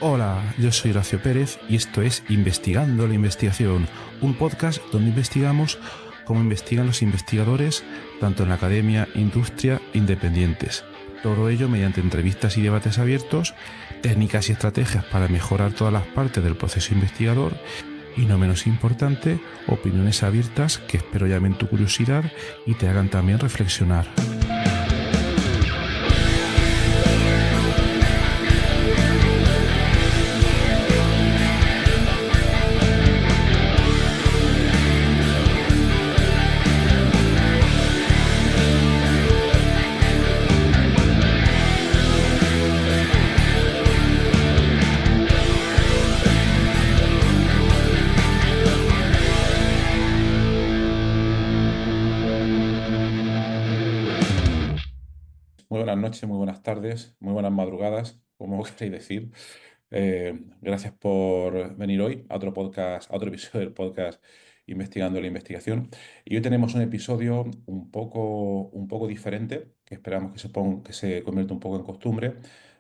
Hola, yo soy Horacio Pérez y esto es Investigando la Investigación, un podcast donde investigamos cómo investigan los investigadores, tanto en la academia, industria e independientes. Todo ello mediante entrevistas y debates abiertos, técnicas y estrategias para mejorar todas las partes del proceso investigador y, no menos importante, opiniones abiertas que espero llamen tu curiosidad y te hagan también reflexionar. Muy buenas noches, muy buenas tardes, muy buenas madrugadas, como queréis decir. Gracias por venir hoy a otro podcast, a otro episodio del podcast Investigando la Investigación. Y hoy tenemos un episodio un poco diferente, que esperamos que se convierta un poco en costumbre,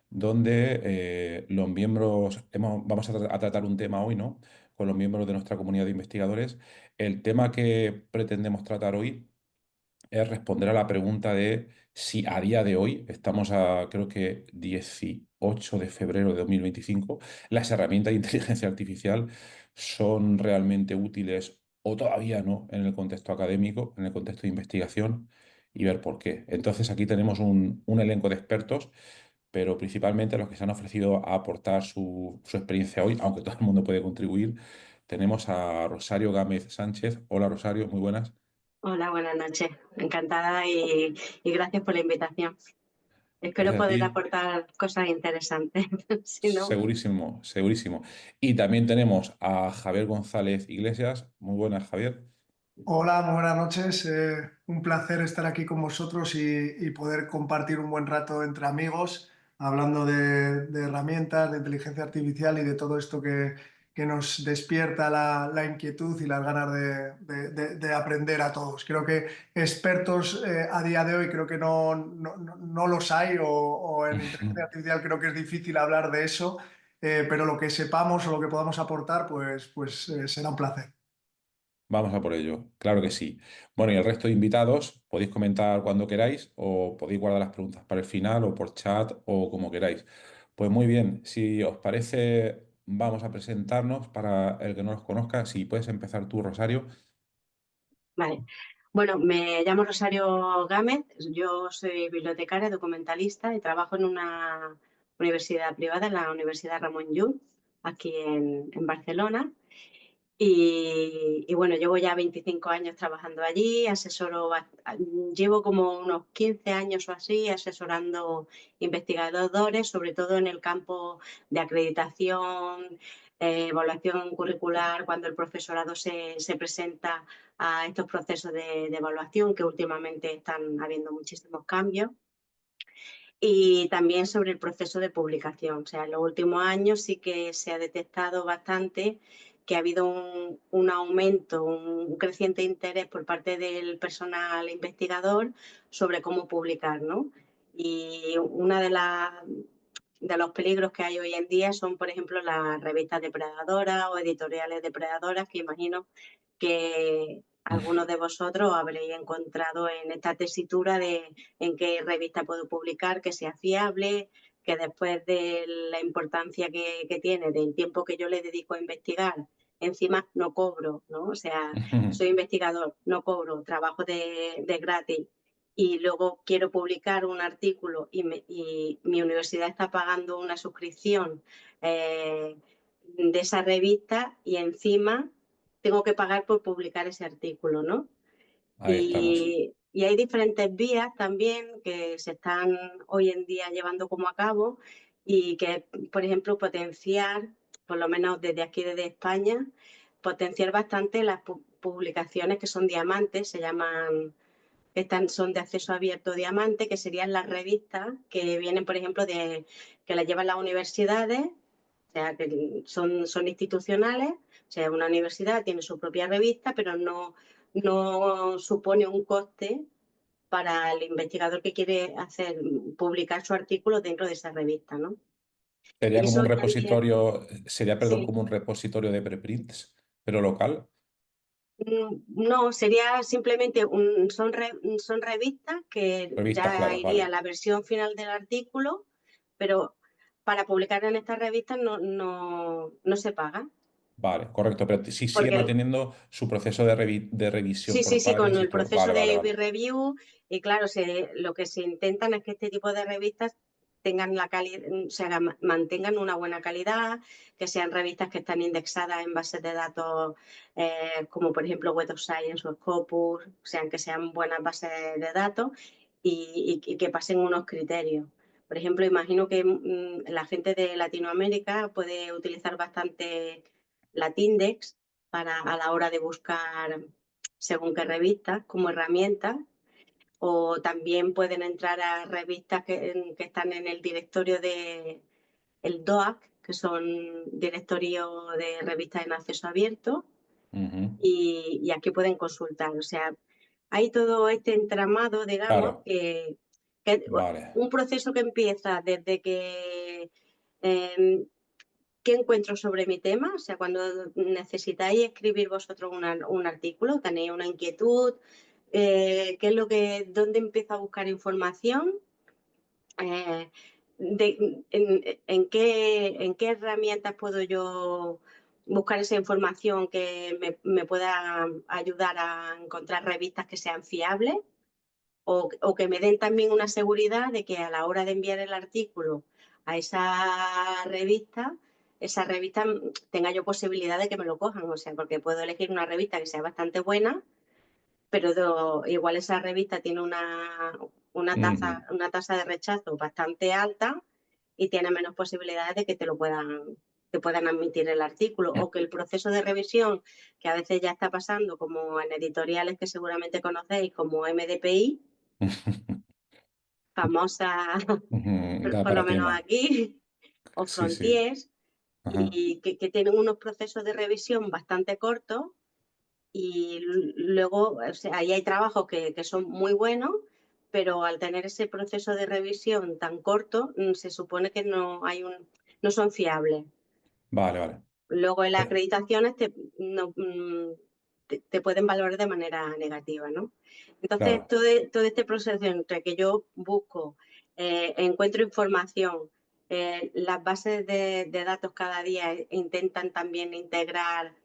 donde los miembros, vamos a tratar un tema hoy, ¿no? Con los miembros de nuestra comunidad de investigadores. El tema que pretendemos tratar hoy es responder a la pregunta de si a día de hoy, estamos a creo que 18 de febrero de 2025, las herramientas de inteligencia artificial son realmente útiles o todavía no en el contexto académico, en el contexto de investigación, y ver por qué. Entonces aquí tenemos un elenco de expertos, pero principalmente los que se han ofrecido a aportar su experiencia hoy, aunque todo el mundo puede contribuir. Tenemos a Rosario Gámez Sánchez. Hola Rosario, muy buenas. Hola, buenas noches. Encantada y gracias por la invitación. Espero Gracias a poder ti. aportar cosas interesantes. Si no, Segurísimo, segurísimo. Y también tenemos a Javier González Iglesias. Muy buenas, Javier. Hola, muy buenas noches. Un placer estar aquí con vosotros y poder compartir un buen rato entre amigos, hablando de herramientas, de inteligencia artificial y de todo esto que nos despierta la inquietud y las ganas de aprender a todos. Creo que expertos a día de hoy creo que no los hay o en inteligencia artificial creo que es difícil hablar de eso, pero lo que sepamos o lo que podamos aportar, pues será un placer. Vamos a por ello, claro que sí. Bueno, y el resto de invitados podéis comentar cuando queráis o podéis guardar las preguntas para el final o por chat o como queráis. Pues muy bien, si os parece, vamos a presentarnos para el que no los conozca. Si puedes empezar tú, Rosario. vale. Bueno, me llamo Rosario Gámez, yo soy bibliotecaria, documentalista y trabajo en una universidad privada, en la Universidad Ramon Llull, aquí en Barcelona. Y bueno, llevo ya 25 años trabajando allí, llevo como unos 15 años o así asesorando investigadores, sobre todo en el campo de acreditación, evaluación curricular, cuando el profesorado se presenta a estos procesos de evaluación, que últimamente están habiendo muchísimos cambios. Y también sobre el proceso de publicación. O sea, en los últimos años sí que se ha detectado bastante que ha habido un aumento, un creciente interés por parte del personal investigador sobre cómo publicar, ¿no? Y una de los peligros que hay hoy en día son, por ejemplo, las revistas depredadoras o editoriales depredadoras, que imagino que algunos de vosotros habréis encontrado en esta tesitura de en qué revista puedo publicar, que sea fiable, que después de la importancia que tiene, del tiempo que yo le dedico a investigar, encima no cobro, ¿no? O sea, soy investigador, no cobro, trabajo de gratis y luego quiero publicar un artículo y mi universidad está pagando una suscripción de esa revista y encima tengo que pagar por publicar ese artículo, ¿no? Ahí estamos. Y hay diferentes vías también que se están hoy en día llevando como a cabo y que, por ejemplo, potenciar, por lo menos desde aquí, desde España, potenciar bastante las publicaciones que son diamantes, se llaman, son de acceso abierto diamante, que serían las revistas que vienen, por ejemplo, que las llevan las universidades, o sea, que son institucionales, o sea, una universidad tiene su propia revista, pero no supone un coste para el investigador que quiere publicar su artículo dentro de esa revista, ¿no? Sería Y como eso un hoy en día, repositorio, sería, perdón, sí. como un repositorio de preprints, pero local. No, sería simplemente son revistas que Revistas, ya claro, iría vale. la versión final del artículo, pero para publicar en estas revistas no se paga. Vale, correcto, pero sí sigue Porque manteniendo su proceso de revisión sí, sí, por sí, con pares y el todo. proceso Vale, vale, de vale. peer review, y claro, lo que se intentan es que este tipo de revistas tengan la calidad, o sea, mantengan una buena calidad, que sean revistas que están indexadas en bases de datos como por ejemplo Web of Science o Scopus, o sea, que sean buenas bases de datos y que pasen unos criterios. Por ejemplo, imagino que la gente de Latinoamérica puede utilizar bastante Latindex a la hora de buscar según qué revistas como herramienta, o también pueden entrar a revistas que están en el directorio de el DOAC, que son directorios de revistas en acceso abierto, Ujú. y aquí pueden consultar. O sea, hay todo este entramado, digamos, Claro, que vale. un proceso que empieza desde que eh, qué encuentro sobre mi tema, o sea, cuando necesitáis escribir vosotros un artículo, tenéis una inquietud, qué es lo que, dónde empiezo a buscar información, eh, en qué herramientas puedo yo buscar esa información que me pueda ayudar a encontrar revistas que sean fiables o que me den también una seguridad de que a la hora de enviar el artículo a esa revista tenga yo posibilidad de que me lo cojan, o sea, porque puedo elegir una revista que sea bastante buena, pero igual esa revista tiene Ujú. una tasa de rechazo bastante alta y tiene menos posibilidades de que te puedan admitir el artículo, o que el proceso de revisión, que a veces ya está pasando, como en editoriales que seguramente conocéis, como MDPI, famosa Ujú. Da por lo para menos tema. aquí, o Sí, sí. Frontiers, Ajá. y que tienen unos procesos de revisión bastante cortos y luego, o sea, ahí hay trabajos que son muy buenos, pero al tener ese proceso de revisión tan corto, se supone que no son fiables. Vale, vale. Luego en las Eh, acreditaciones te pueden valorar de manera negativa, ¿no? Entonces, claro. todo este proceso entre que yo busco, encuentro información, las bases de datos cada día intentan también integrar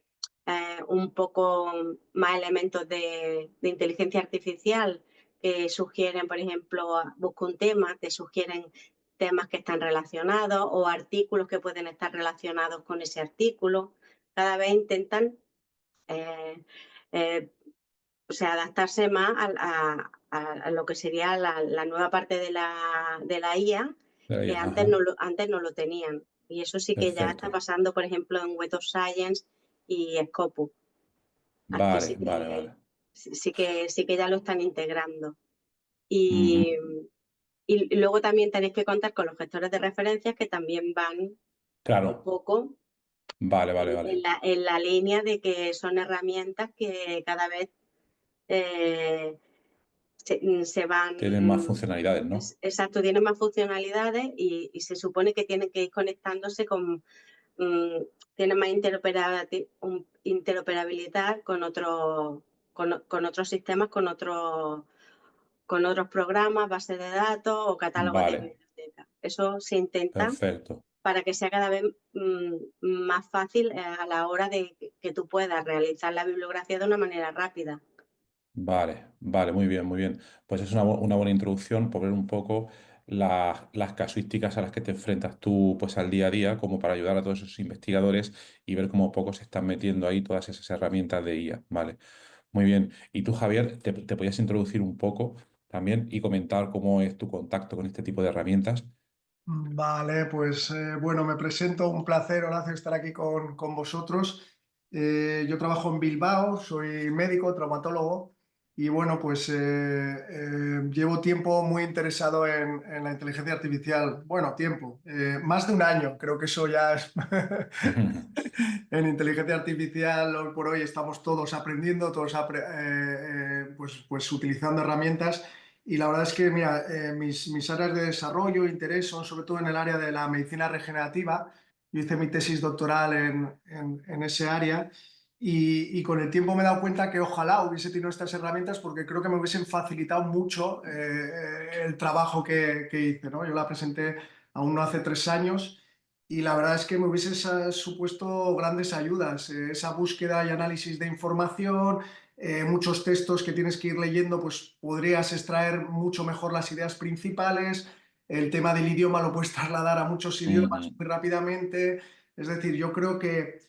un poco más elementos de inteligencia artificial que sugieren, por ejemplo, busco un tema, te sugieren temas que están relacionados o artículos que pueden estar relacionados con ese artículo. Cada vez intentan eh, eh, o sea, adaptarse más a lo que sería la nueva parte de la IA, que Ajá. antes no lo tenían. Y eso sí que ya está Perfecto. pasando, por ejemplo, en Web of Science y Scopus. Aquí Vale, vale, vale. sí que ya lo están integrando. Ujú. Y, y luego también tenéis que contar con los gestores de referencias que también van un Claro. poco Vale, vale, vale. en la línea de que son herramientas que cada vez eh, se van, Tienen más funcionalidades, ¿no? exacto, tienen más funcionalidades y se supone que tienen que ir conectándose mm, tienen más interoperabilidad con otros sistemas, con otros programas, bases de datos o catálogos de Vale, bibliotecas. Eso se intenta perfecto. para que sea cada vez más fácil a la hora de que tú puedas realizar la bibliografía de una manera rápida. Vale, vale, muy bien, muy bien. Pues es una buena introducción por ver un poco las casuísticas a las que te enfrentas tú pues al día a día, como para ayudar a todos esos investigadores y ver cómo poco se están metiendo ahí todas esas herramientas de IA. Vale, muy bien. Y tú, Javier, te podías introducir un poco también y comentar cómo es tu contacto con este tipo de herramientas. Vale, pues bueno, me presento, un placer, Horacio, estar aquí con vosotros. Yo trabajo en Bilbao, soy médico, traumatólogo y bueno, pues llevo tiempo muy interesado en la inteligencia artificial. Bueno, tiempo, más de un año, creo que eso ya es... En inteligencia artificial, hoy por hoy estamos todos aprendiendo, todos pues utilizando herramientas. Y la verdad es que, mira, mis áreas de desarrollo, interés son sobre todo en el área de la medicina regenerativa. Yo hice mi tesis doctoral en ese área y con el tiempo me he dado cuenta que ojalá hubiese tenido estas herramientas porque creo que me hubiesen facilitado mucho el trabajo que hice, ¿no? Yo la presenté aún no hace 3 años y la verdad es que me hubiese supuesto grandes ayudas. Esa búsqueda y análisis de información, muchos textos que tienes que ir leyendo, pues podrías extraer mucho mejor las ideas principales. El tema del idioma lo puedes trasladar a muchos idiomas Ujú, muy rápidamente. Es decir, yo creo que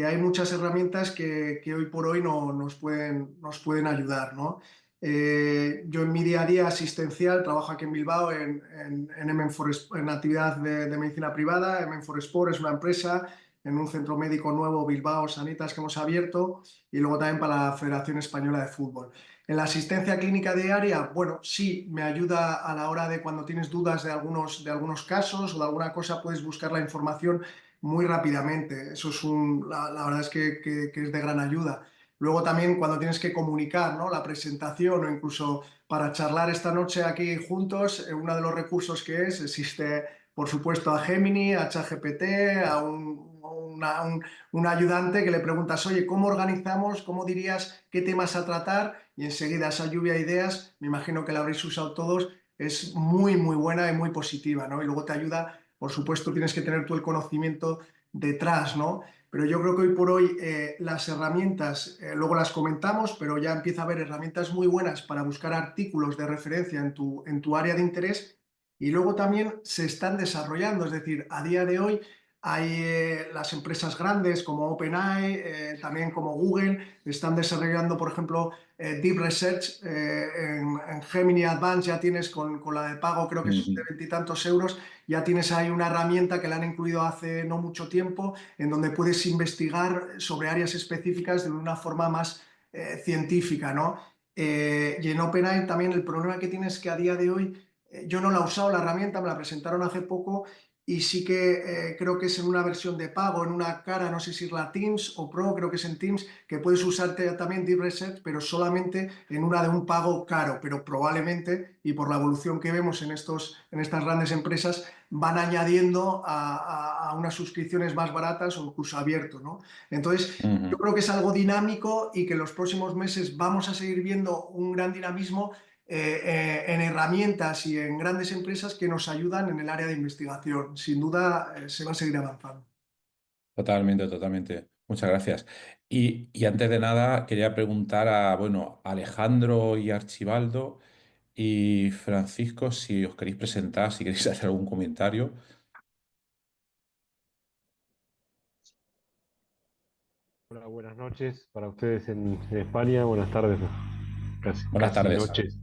hay muchas herramientas que hoy por hoy no, nos pueden ayudar, ¿no? Yo en mi día a día asistencial trabajo aquí en Bilbao en en actividad de medicina privada. M4 Sport es una empresa en un centro médico nuevo, Bilbao Sanitas, que hemos abierto, y luego también para la Federación Española de Fútbol. En la asistencia clínica diaria, bueno, sí, me ayuda a la hora de cuando tienes dudas de algunos casos o de alguna cosa, puedes buscar la información muy rápidamente. Eso es la verdad es que es de gran ayuda. Luego también cuando tienes que comunicar, ¿no? La presentación o incluso para charlar esta noche aquí juntos, uno de los recursos existe, por supuesto, a Gemini, a ChatGPT, a un ayudante que le preguntas, oye, ¿cómo organizamos? ¿Cómo dirías qué temas a tratar? Y enseguida esa lluvia de ideas, me imagino que la habréis usado todos, es muy, muy buena y muy positiva, ¿no? Y luego te ayuda, por supuesto, tienes que tener tú el conocimiento detrás, ¿no? Pero yo creo que hoy por hoy las herramientas, luego las comentamos, pero ya empieza a haber herramientas muy buenas para buscar artículos de referencia en tu área de interés y luego también se están desarrollando, es decir, a día de hoy hay las empresas grandes como OpenAI, también como Google, están desarrollando, por ejemplo, Deep Research en Gemini Advanced ya tienes con la de pago, creo que es de ujú. veintitantos euros, ya tienes ahí una herramienta que la han incluido hace no mucho tiempo, en donde puedes investigar sobre áreas específicas de una forma más científica, ¿no? Y en OpenAI también el problema que tienes es que a día de hoy yo no la he usado la herramienta, me la presentaron hace poco y sí que creo que es en una versión de pago, en una cara, no sé si es la Teams o Pro, creo que es en Teams, que puedes usarte también Deep Research, pero solamente en una de un pago caro, pero probablemente, y por la evolución que vemos en estas grandes empresas, van añadiendo a unas suscripciones más baratas o incluso abierto, ¿no? Entonces, yo Ujú. creo que es algo dinámico y que en los próximos meses vamos a seguir viendo un gran dinamismo en herramientas y en grandes empresas que nos ayudan en el área de investigación. Sin duda, se va a seguir avanzando. Totalmente, totalmente. Muchas gracias. Y antes de nada, quería preguntar a, bueno, Alejandro y Archibaldo y Francisco, si os queréis presentar, si queréis hacer algún comentario. Hola, buenas noches para ustedes en España, buenas tardes, casi, Buenas casi tardes. noches.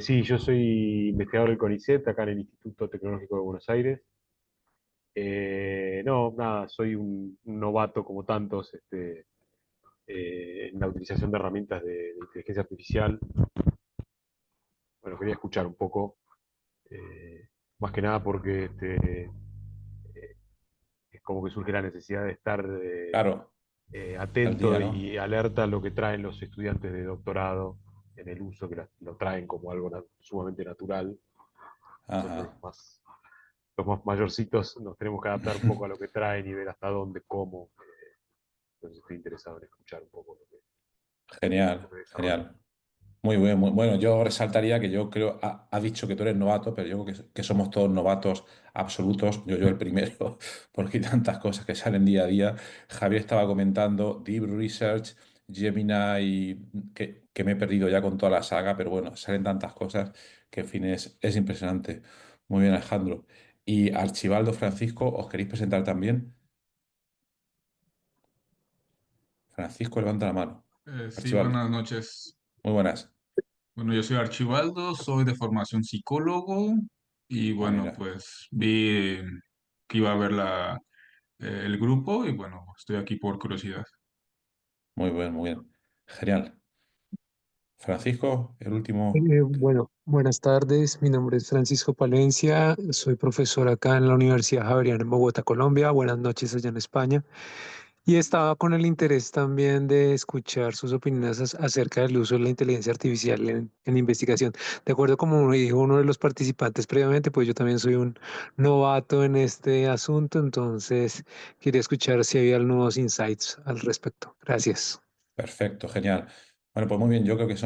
Sí, yo soy investigador del CONICET, acá en el Instituto Tecnológico de Buenos Aires. No, nada, soy un novato como tantos en la utilización de herramientas de inteligencia artificial. Bueno, quería escuchar un poco, más que nada porque es como que surge la necesidad de estar Claro, al día, atento ¿no? y alerta a lo que traen los estudiantes de doctorado en el uso, que lo traen como algo sumamente natural. Nosotros Ajá. los más mayorcitos nos tenemos que adaptar un poco a lo que traen y ver hasta dónde, cómo. Entonces estoy interesado en escuchar un poco lo Genial, que desarrollan. genial. Muy bien, muy bueno. Yo resaltaría que yo creo, ha dicho que tú eres novato, pero yo creo que somos todos novatos absolutos. Yo el primero, porque hay tantas cosas que salen día a día. Javier estaba comentando Deep Research, Gemini, que me he perdido ya con toda la saga, pero bueno, salen tantas cosas que en fin es impresionante. Muy bien, Alejandro. Y Archibaldo, Francisco, ¿os queréis presentar también? Francisco, levanta la mano. Sí, Archibaldo, buenas noches. muy buenas. Bueno, yo soy Archibaldo, soy de formación psicólogo y Ah, bueno, mira, pues vi que iba a ver el grupo y bueno, estoy aquí por curiosidad. muy bien, muy bien. Genial. Francisco, el último. Bueno, buenas tardes. Mi nombre es Francisco Palencia. Soy profesor acá en la Universidad Javeriana en Bogotá, Colombia. Buenas noches allá en España. Y estaba con el interés también de escuchar sus opiniones acerca del uso de la inteligencia artificial en investigación. De acuerdo como dijo uno de los participantes previamente, pues yo también soy un novato en este asunto, entonces quería escuchar si había nuevos insights al respecto. Gracias. Perfecto, genial. Bueno, pues muy bien, yo creo que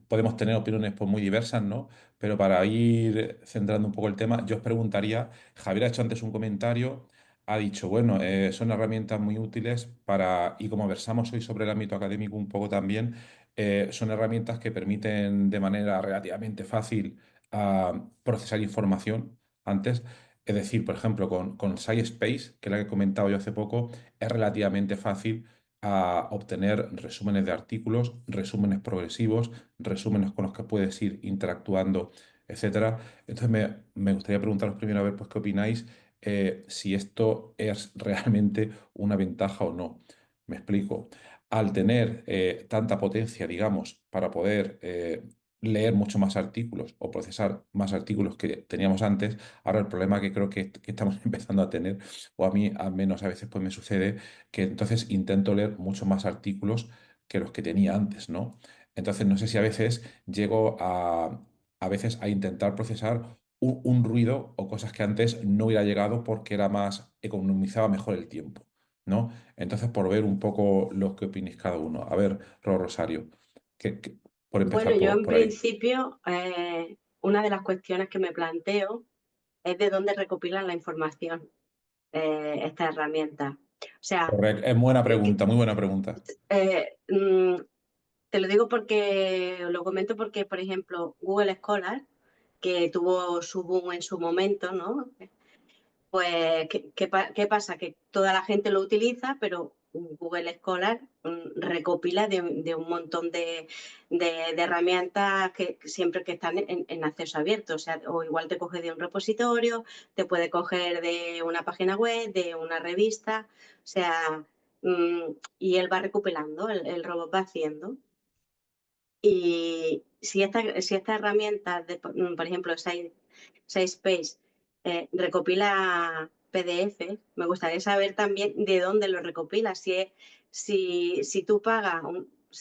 podemos tener opiniones pues, muy diversas, ¿no? Pero para ir centrando un poco el tema, yo os preguntaría, Javier ha hecho antes un comentario, ha dicho, bueno, son herramientas muy útiles y como versamos hoy sobre el ámbito académico un poco también, son herramientas que permiten de manera relativamente fácil procesar información antes. Es decir, por ejemplo, con SciSpace, que es la que he comentado yo hace poco, es relativamente fácil a obtener resúmenes de artículos, resúmenes progresivos, resúmenes con los que puedes ir interactuando, etcétera. Entonces me gustaría preguntaros primero a ver pues, qué opináis, si esto es realmente una ventaja o no. Me explico. Al tener tanta potencia, digamos, para poder leer mucho más artículos o procesar más artículos que teníamos antes, ahora el problema que creo que estamos empezando a tener, o a mí al menos a veces pues me sucede, que entonces intento leer muchos más artículos que los que tenía antes, ¿no? Entonces no sé si a veces llego a veces a intentar procesar un ruido o cosas que antes no hubiera llegado porque era más, economizaba mejor el tiempo, ¿no? Entonces por ver un poco lo que opinéis cada uno. A ver, Rosario, por Bueno, empezar yo en por ahí. principio, una de las cuestiones que me planteo es de dónde recopilan la información estas herramientas. O sea, Correcto. Es buena eh, que- pregunta, muy buena pregunta. eh, mm, te lo digo porque, lo comento porque, por ejemplo, Google Scholar, que tuvo su boom en su momento, ¿no? Pues, ¿qué pasa? Que toda la gente lo utiliza, pero Google Scholar recopila de un montón de herramientas que siempre que están en acceso abierto. O sea, o igual te coge de un repositorio, te puede coger de una página web, de una revista. O sea, y él va recopilando, el robot va haciendo. Y si esta herramienta, por ejemplo, SciSpace, recopila PDF, me gustaría saber también de dónde lo recopila. Si tú pagas,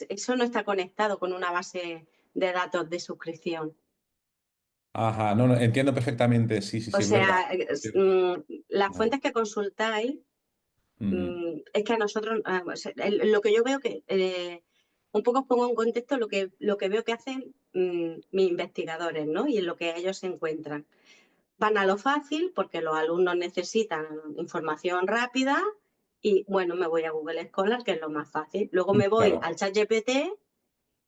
eso no está conectado con una base de datos de suscripción. Ajá, no, no, entiendo perfectamente, sí, sí, O sí, es verdad. sea, las Vale. fuentes que consultáis, Ujú. es que a nosotros, o sea, lo que yo veo que, un poco os pongo en contexto lo que veo que hacen mis investigadores, ¿no? Y en lo que ellos se encuentran. Van a lo fácil porque los alumnos necesitan información rápida y, bueno, me voy a Google Scholar, que es lo más fácil. Luego me voy Claro. al ChatGPT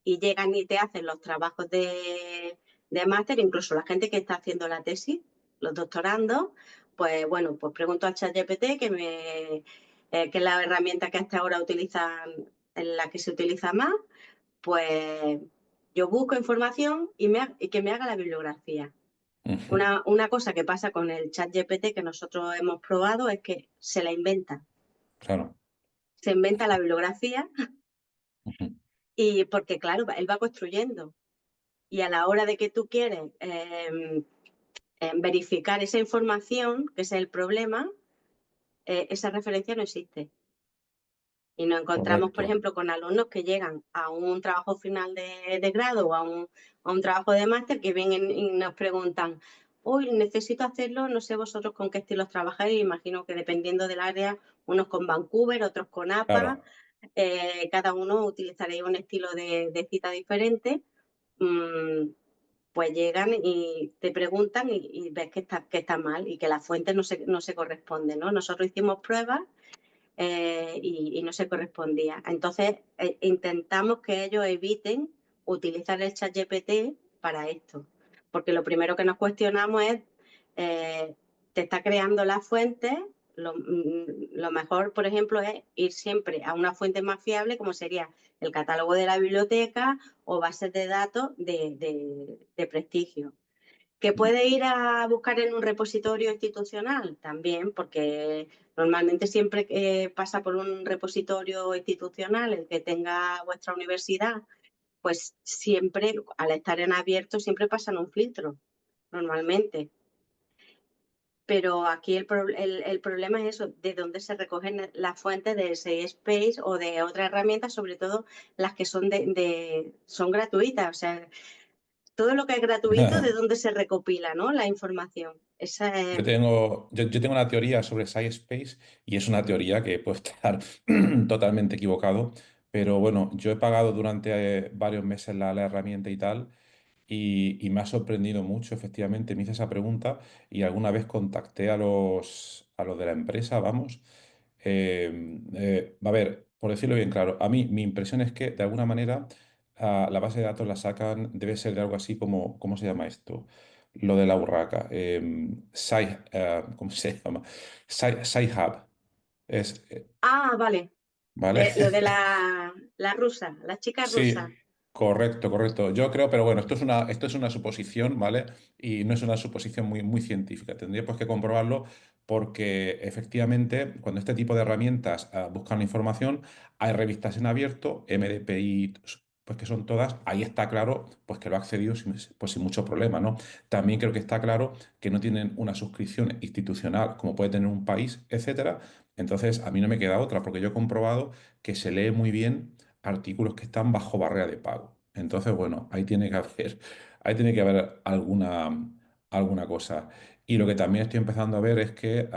y llegan y te hacen los trabajos de máster, incluso la gente que está haciendo la tesis, los doctorandos, pues bueno, pues pregunto al ChatGPT que es la herramienta que hasta ahora utilizan, en la que se utiliza más, pues yo busco información y que me haga la bibliografía. Ujú. Una cosa que pasa con el ChatGPT que nosotros hemos probado es que se la inventa. Claro. Se inventa la bibliografía Ujú. y porque, claro, él va construyendo. Y a la hora de que tú quieres verificar esa información, que es el problema, esa referencia no existe. Y nos encontramos, por Correcto. ejemplo, con alumnos que llegan a un trabajo final de grado o a un trabajo de máster que vienen y nos preguntan, uy, necesito hacerlo, no sé vosotros con qué estilos trabajáis, imagino que dependiendo del área, unos con Vancouver, otros con APA, Claro. cada uno utilizaréis un estilo de cita diferente. Mm, pues llegan y te preguntan y ves que está mal y que la fuente no se corresponde, ¿no? Nosotros hicimos pruebas y no se correspondía. Entonces, intentamos que ellos eviten utilizar el chat GPT para esto, porque lo primero que nos cuestionamos es, te está creando la fuente, lo mejor, por ejemplo, es ir siempre a una fuente más fiable, como sería el catálogo de la biblioteca o bases de datos de prestigio. ¿Que puede ir a buscar en un repositorio institucional? También, porque normalmente siempre que pasa por un repositorio institucional, el que tenga vuestra universidad, pues siempre, al estar en abierto, siempre pasan un filtro, normalmente. pero aquí el problema es eso, de dónde se recogen las fuentes de SafeSpace o de otras herramientas, sobre todo las que son son gratuitas. O sea, todo lo que es gratuito, de dónde se recopila, ¿no? La información. Yo tengo una teoría sobre SciSpace y es una teoría que puede estar totalmente equivocado, pero bueno, yo he pagado durante varios meses la herramienta y tal, y me ha sorprendido mucho, efectivamente, me hice esa pregunta y alguna vez contacté a los de la empresa, vamos. A ver, por decirlo bien claro, a mí mi impresión es que de alguna manera la base de datos la sacan, debe ser de algo así como, ¿cómo se llama esto? Lo de la urraca. ¿Cómo se llama? Sci-Hub. Es, Vale. ¿Vale? Lo de la rusa, la chica rusa. Sí, correcto, correcto. Yo creo, pero bueno, esto es una suposición, ¿vale? Y no es una suposición muy científica. Tendría pues que comprobarlo porque efectivamente cuando este tipo de herramientas buscan la información, hay revistas en abierto, MDPI, pues que son todas, ahí está claro pues que lo ha accedido pues sin mucho problema, ¿no? También creo que está claro que no tienen una suscripción institucional como puede tener un país, etcétera. Entonces, a mí no me queda otra porque yo he comprobado que se lee muy bien artículos que están bajo barrera de pago. Entonces, bueno, ahí tiene que haber alguna cosa. Y lo que también estoy empezando a ver es que,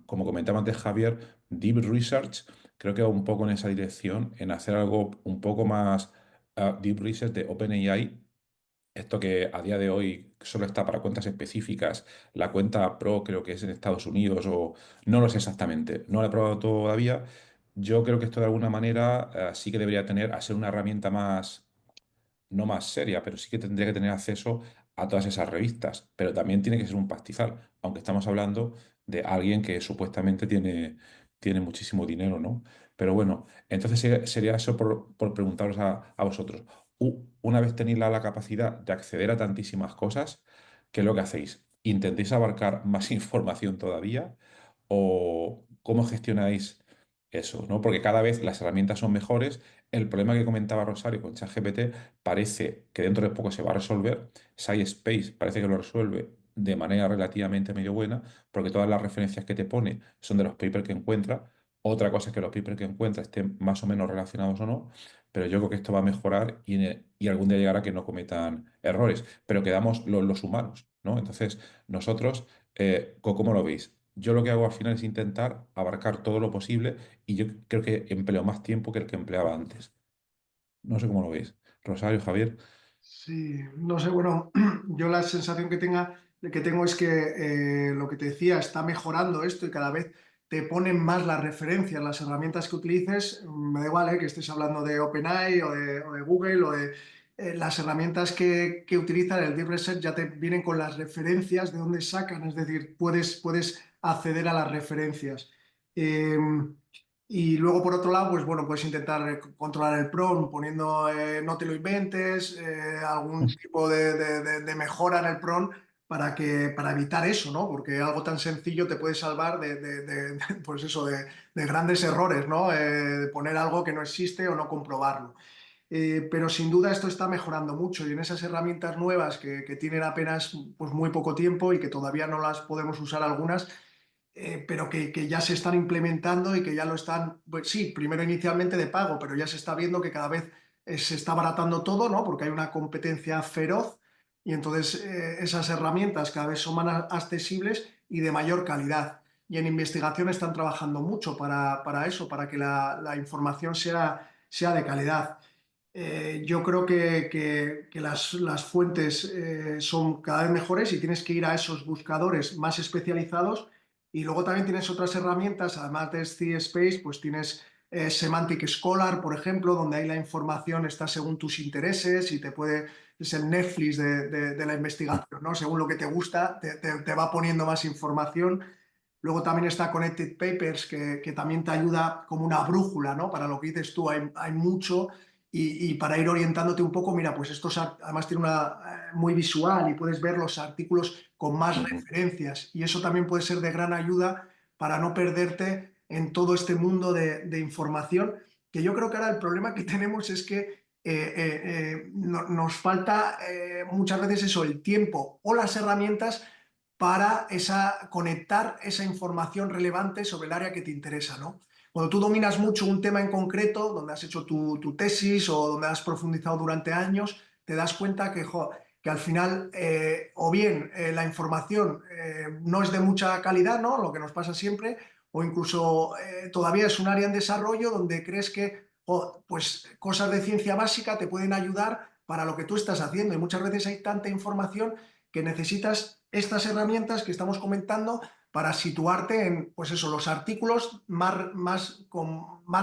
como comentaba antes Javier, Deep Research creo que va un poco en esa dirección, en hacer algo un poco más Deep Research de OpenAI. Esto que a día de hoy solo está para cuentas específicas, la cuenta Pro creo que es en Estados Unidos o no lo sé exactamente, no lo he probado todavía. Yo creo que esto de alguna manera sí que debería tener, a ser una herramienta más, no más seria, pero sí que tendría que tener acceso a todas esas revistas, pero también tiene que ser un pastizal, aunque estamos hablando de alguien que supuestamente tiene muchísimo dinero, ¿no? Pero bueno, entonces sería eso por preguntaros a vosotros. Una vez tenéis la capacidad de acceder a tantísimas cosas, ¿qué es lo que hacéis? ¿Intentáis abarcar más información todavía? ¿O cómo gestionáis eso, ¿no? Porque cada vez las herramientas son mejores. El problema que comentaba Rosario con ChatGPT parece que dentro de poco se va a resolver. SciSpace parece que lo resuelve de manera relativamente medio buena, porque todas las referencias que te pone son de los papers que encuentra. Otra cosa es que los papers que encuentra estén más o menos relacionados o no, pero yo creo que esto va a mejorar y algún día llegará que no cometan errores, pero quedamos los humanos, ¿no? Entonces, nosotros, ¿cómo lo veis? Yo lo que hago al final es intentar abarcar todo lo posible y yo creo que empleo más tiempo que el que empleaba antes. No sé cómo lo veis. Rosario, Javier. Sí, no sé, bueno, yo la sensación que tengo es que lo que te decía, está mejorando esto y cada vez te ponen más las referencias, las herramientas que utilices. Me da igual, que estés hablando de OpenAI o de Google o de las herramientas que utilizan el Deep Research ya te vienen con las referencias de dónde sacan, es decir, puedes acceder a las referencias. Eh, y luego, por otro lado, pues bueno, puedes intentar controlar el prompt poniendo no te lo inventes, algún tipo de mejora en el prompt para evitar eso, ¿no? Porque algo tan sencillo te puede salvar pues eso, de grandes errores, ¿no? De poner algo que no existe o no comprobarlo. Pero sin duda esto está mejorando mucho y en esas herramientas nuevas que tienen apenas pues, muy poco tiempo y que todavía no las podemos usar algunas, pero que ya se están implementando y que ya lo están, pues sí, primero inicialmente de pago, pero ya se está viendo que cada vez se está abaratando todo, ¿no? Porque hay una competencia feroz y entonces esas herramientas cada vez son más accesibles y de mayor calidad. Y en investigación están trabajando mucho para eso, para que la información sea de calidad. Yo creo que las fuentes son cada vez mejores y tienes que ir a esos buscadores más especializados y luego también tienes otras herramientas, además de CSpace, pues tienes Semantic Scholar, por ejemplo, donde ahí la información está según tus intereses y es el Netflix de la investigación, ¿no? Según lo que te gusta, te va poniendo más información. Luego también está Connected Papers, que también te ayuda como una brújula, ¿no? Para lo que dices tú, hay mucho y para ir orientándote un poco, mira, pues esto además tiene una muy visual y puedes ver los artículos con más Ujú. referencias y eso también puede ser de gran ayuda para no perderte en todo este mundo de información, que yo creo que ahora el problema que tenemos es que nos falta muchas veces eso, el tiempo o las herramientas para conectar esa información relevante sobre el área que te interesa, ¿no? Cuando tú dominas mucho un tema en concreto, donde has hecho tu tesis o donde has profundizado durante años, te das cuenta que al final o bien la información no es de mucha calidad, ¿no? Lo que nos pasa siempre, o incluso todavía es un área en desarrollo donde crees que pues, cosas de ciencia básica te pueden ayudar para lo que tú estás haciendo. Y muchas veces hay tanta información que necesitas estas herramientas que estamos comentando para situarte en, pues eso, los artículos más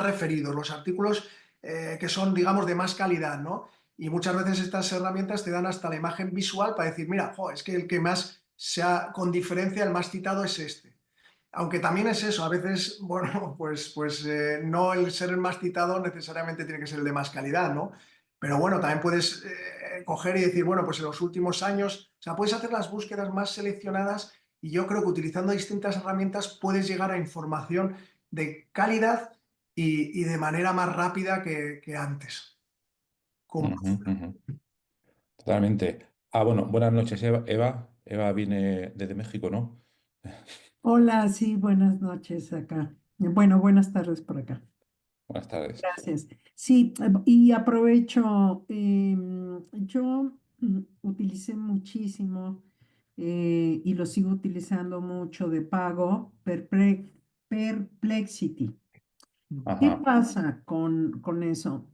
referidos, los artículos que son, digamos, de más calidad, ¿no? Y muchas veces estas herramientas te dan hasta la imagen visual para decir, mira, es que el que más con diferencia, el más citado es este. Aunque también es eso, a veces, bueno, pues no el ser el más citado necesariamente tiene que ser el de más calidad, ¿no? Pero bueno, también puedes coger y decir, bueno, pues en los últimos años, o sea, puedes hacer las búsquedas más seleccionadas y yo creo que utilizando distintas herramientas puedes llegar a información de calidad y de manera más rápida que antes. Como- Ujú, ujú. Totalmente. Ah, bueno, buenas noches, Eva. Eva viene desde México, ¿no? Hola, sí, buenas noches acá. Bueno, buenas tardes por acá. Buenas tardes. Gracias. Sí, y aprovecho, yo utilicé muchísimo y lo sigo utilizando mucho de pago, Perplexity. ¿Qué Ajá. pasa con eso?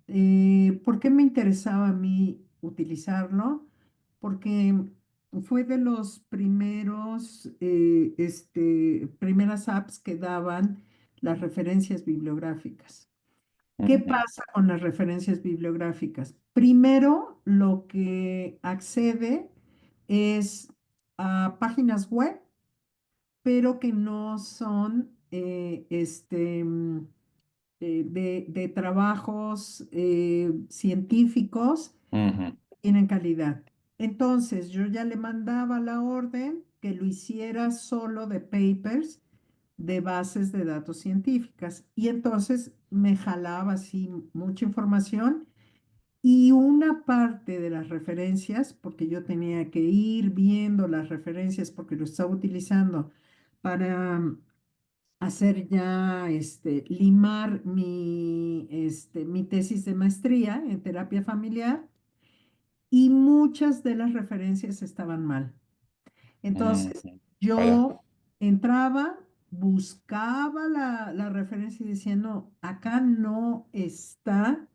¿Por qué me interesaba a mí utilizarlo? Porque fue de los primeras apps que daban las referencias bibliográficas. ¿Qué Ujú, pasa con las referencias bibliográficas? Primero, lo que accede es a páginas web, pero que no son de trabajos científicos ujú, que tienen calidad. Entonces, yo ya le mandaba la orden que lo hiciera solo de papers de bases de datos científicas. Y entonces me jalaba así mucha información y una parte de las referencias, porque yo tenía que ir viendo las referencias porque lo estaba utilizando para hacer ya, limar mi tesis de maestría en terapia familiar y muchas de las referencias estaban mal. Entonces, ujú. Vaya. yo entraba, buscaba la referencia y decía, no, acá no está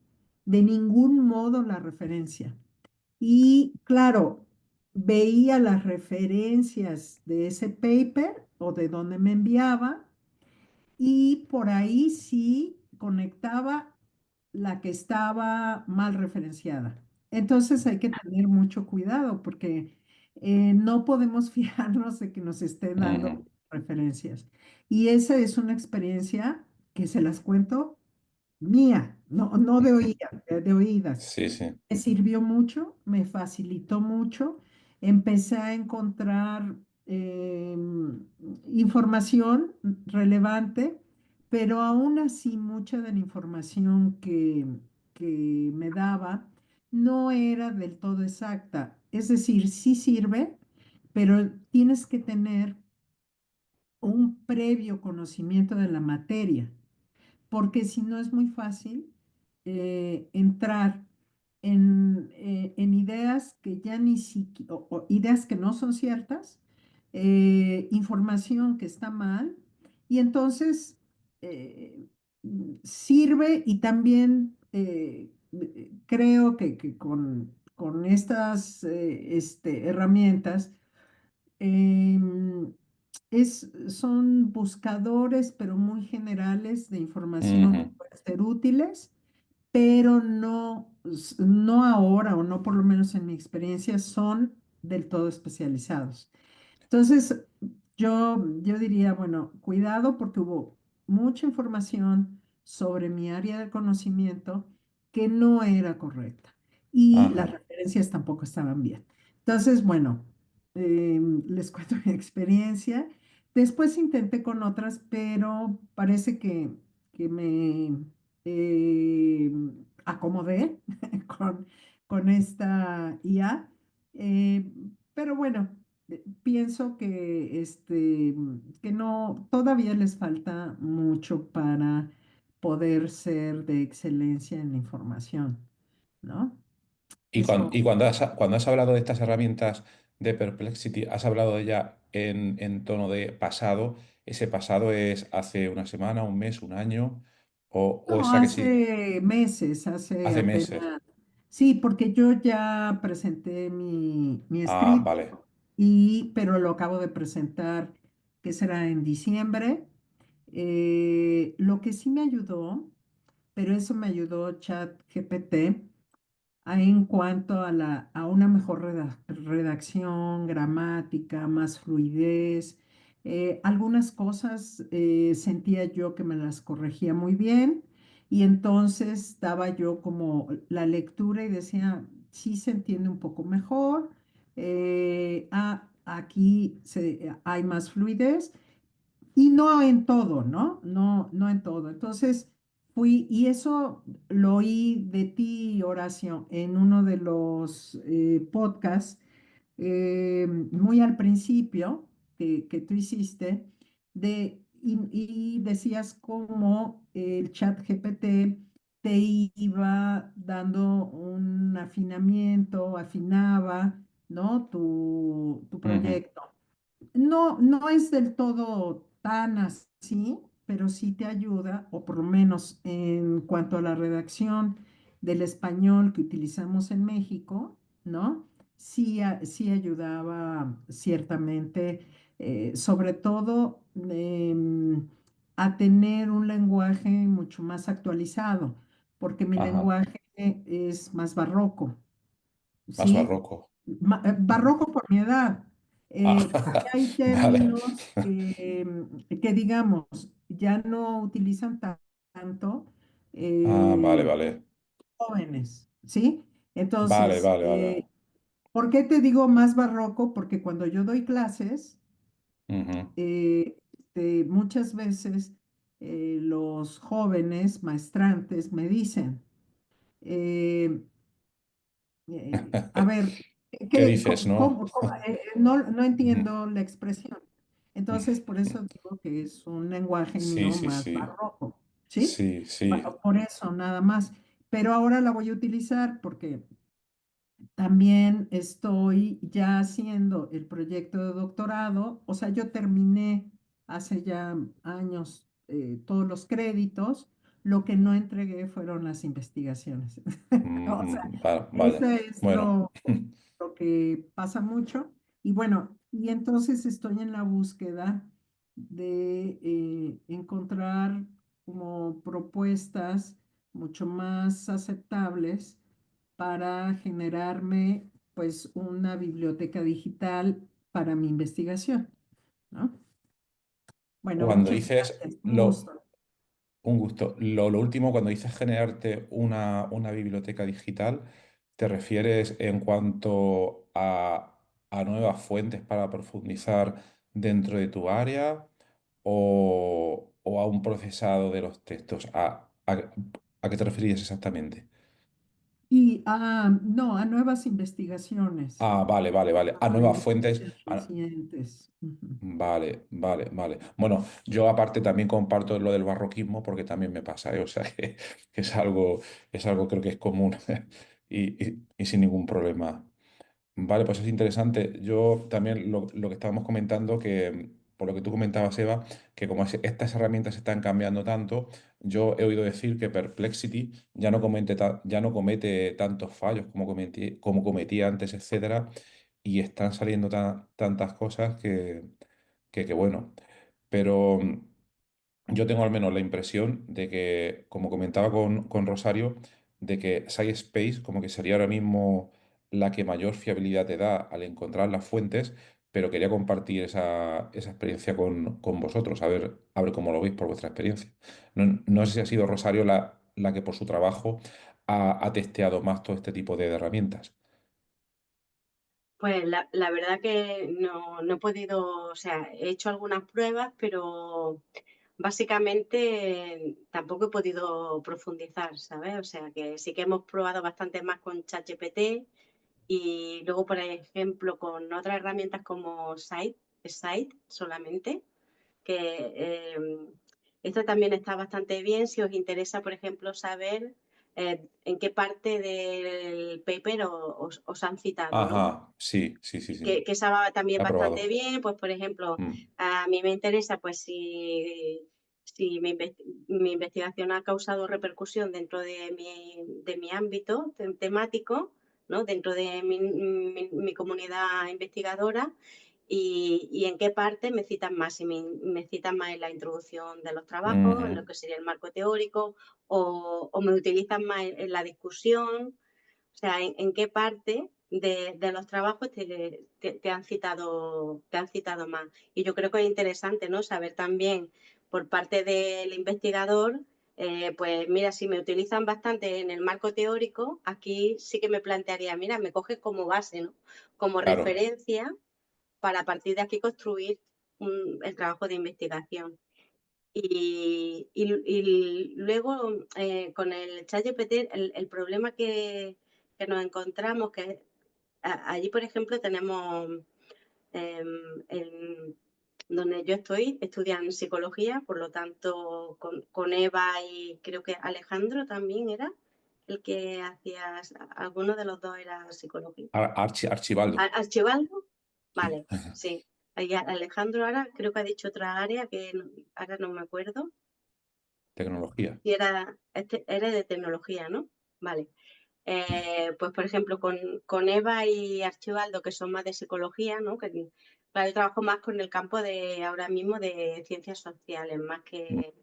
de ningún modo la referencia. Y claro, veía las referencias de ese paper o de donde me enviaba y por ahí sí conectaba la que estaba mal referenciada. Entonces hay que tener mucho cuidado porque no podemos fiarnos de que nos estén dando Ujú, referencias. Y esa es una experiencia que se las cuento mía, no de oídas, de oídas. sí, sí. Me sirvió mucho, me facilitó mucho. Empecé a encontrar información relevante, pero aún así mucha de la información que me daba no era del todo exacta. Es decir, sí sirve, pero tienes que tener un previo conocimiento de la materia porque si no es muy fácil entrar en ideas que ya ni siquiera, o ideas que no son ciertas, información que está mal, y entonces sirve y también creo que con estas herramientas, em, son buscadores, pero muy generales de información que Ujú, pueden ser útiles, pero no ahora, o no por lo menos en mi experiencia, son del todo especializados. Entonces, yo diría, bueno, cuidado porque hubo mucha información sobre mi área de conocimiento que no era correcta y las ajá. referencias tampoco estaban bien. Entonces, bueno, les cuento mi experiencia. Después intenté con otras, pero parece que me eh, acomodé con, con esta IA. Pero bueno. pienso que no, todavía les falta mucho para poder ser de excelencia en la información, ¿no? Y Eso, cuando has hablado de estas herramientas de Perplexity, has hablado de ella en tono de pasado. ¿Ese pasado es hace una semana, un mes, un año? ¿O no, esa que sí, hace meses, hace hace meses? apenas, sí, porque yo ya presenté mi Ah, escrito, vale. pero lo acabo de presentar, que será en diciembre. Lo que sí me ayudó, pero eso me ayudó ChatGPT, en cuanto a una mejor redacción, gramática, más fluidez. Algunas cosas sentía yo que me las corregía muy bien y entonces daba yo como la lectura y decía, sí se entiende un poco mejor, aquí hay más fluidez. Y no en todo, ¿no? No, no en todo. Entonces y eso lo oí de ti, Horacio, en uno de los podcasts, muy al principio que tú hiciste, y decías cómo el chat GPT te iba dando un afinamiento, afinaba, ¿no? Tu Ujú. proyecto. No, no es del todo tan así, pero sí te ayuda, o por lo menos en cuanto a la redacción del español que utilizamos en México, ¿no? Sí, sí ayudaba ciertamente, sobre todo a tener un lenguaje mucho más actualizado, porque mi Ajá. lenguaje es más barroco. Más ¿Sí? barroco. Barroco por mi edad. Sí Ah, hay vale. términos que digamos, ya no utilizan tanto Vale, eh, vale. jóvenes, ¿sí? Vale, Entonces, vale, vale. ¿por qué te digo más barroco? Porque cuando yo doy clases, Ujú. muchas veces los jóvenes maestrantes me dicen, eh, a ver, ¿Qué dices, no? no, no Ujú. entiendo la expresión. Entonces, por eso digo que es un lenguaje Sí, mío sí, más sí. barroco, ¿sí? Sí, sí. Por eso, nada más. Pero ahora la voy a utilizar porque también estoy ya haciendo el proyecto de doctorado. O sea, yo terminé hace ya años todos los créditos. Lo que no entregué fueron las investigaciones. O sea, eso Vale. es Bueno. lo que pasa mucho. Y bueno, y entonces estoy en la búsqueda de encontrar como propuestas mucho más aceptables para generarme pues una biblioteca digital para mi investigación, ¿no? Bueno, Cuando muchas dices gracias, un lo, gusto. un gusto. Lo último, cuando dices generarte una biblioteca digital, ¿te refieres en cuanto a nuevas fuentes para profundizar dentro de tu área o a un procesado de los textos? ¿A qué te refieres exactamente? Y no, a nuevas investigaciones, Vale, vale, vale. A a nuevas fuentes. investigaciones recientes. Ujú. Vale, vale, vale. Bueno, yo aparte también comparto lo del barroquismo porque también me pasa, ¿eh? O sea que es algo creo que es común y sin ningún problema. Vale, pues es interesante. Yo también lo que estábamos comentando, que por lo que tú comentabas, Eva, que como estas herramientas están cambiando tanto, yo he oído decir que Perplexity ya no comete tantos fallos como cometía antes, etcétera, y están saliendo tantas cosas que bueno. Pero yo tengo al menos la impresión de que, como comentaba con Rosario, de que SciSpace como que sería ahora mismo la que mayor fiabilidad te da al encontrar las fuentes, pero quería compartir esa experiencia con vosotros, a ver cómo lo veis por vuestra experiencia. No sé si ha sido Rosario la que por su trabajo ha testeado más todo este tipo de herramientas. Pues la verdad que no he podido, o sea, he hecho algunas pruebas, pero básicamente tampoco he podido profundizar, ¿sabes? O sea, que sí que hemos probado bastante más con ChatGPT Y luego, por ejemplo, con otras herramientas como Site solamente, que esto también está bastante bien si os interesa, por ejemplo, saber en qué parte del paper os han citado, ¿no? Ajá, sí, sí, sí, sí. Que esa va también La he bastante probado. bien, pues por ejemplo, Mm, a mí me interesa pues si mi investigación ha causado repercusión dentro de mi ámbito temático, ¿no? Dentro de mi comunidad investigadora y en qué parte me citan más, si me citan más en la introducción de los trabajos, en lo ujú, que sería el marco teórico, o me utilizan más en la discusión, o sea, en qué parte de los trabajos te han citado más. Y yo creo que es interesante, ¿no? Saber también por parte del investigador, pues mira, si me utilizan bastante en el marco teórico, aquí sí que me plantearía, mira, me coges como base, ¿no? Como claro. referencia para a partir de aquí construir el trabajo de investigación. Y luego con el ChatGPT el problema que nos encontramos, que allí, por ejemplo, tenemos donde yo estoy, estudian psicología, por lo tanto, con Eva y creo que Alejandro también era el que hacía, alguno de los dos era psicología. Archibaldo, ¿Archibaldo? sí. Vale, sí. Y Alejandro ahora creo que ha dicho otra área que ahora no me acuerdo. Tecnología. Y era de tecnología, ¿no? Vale. Pues, por ejemplo, con Eva y Archibaldo, que son más de psicología, ¿no? Que, claro, yo trabajo más con el campo de ahora mismo de ciencias sociales, más Mm, que...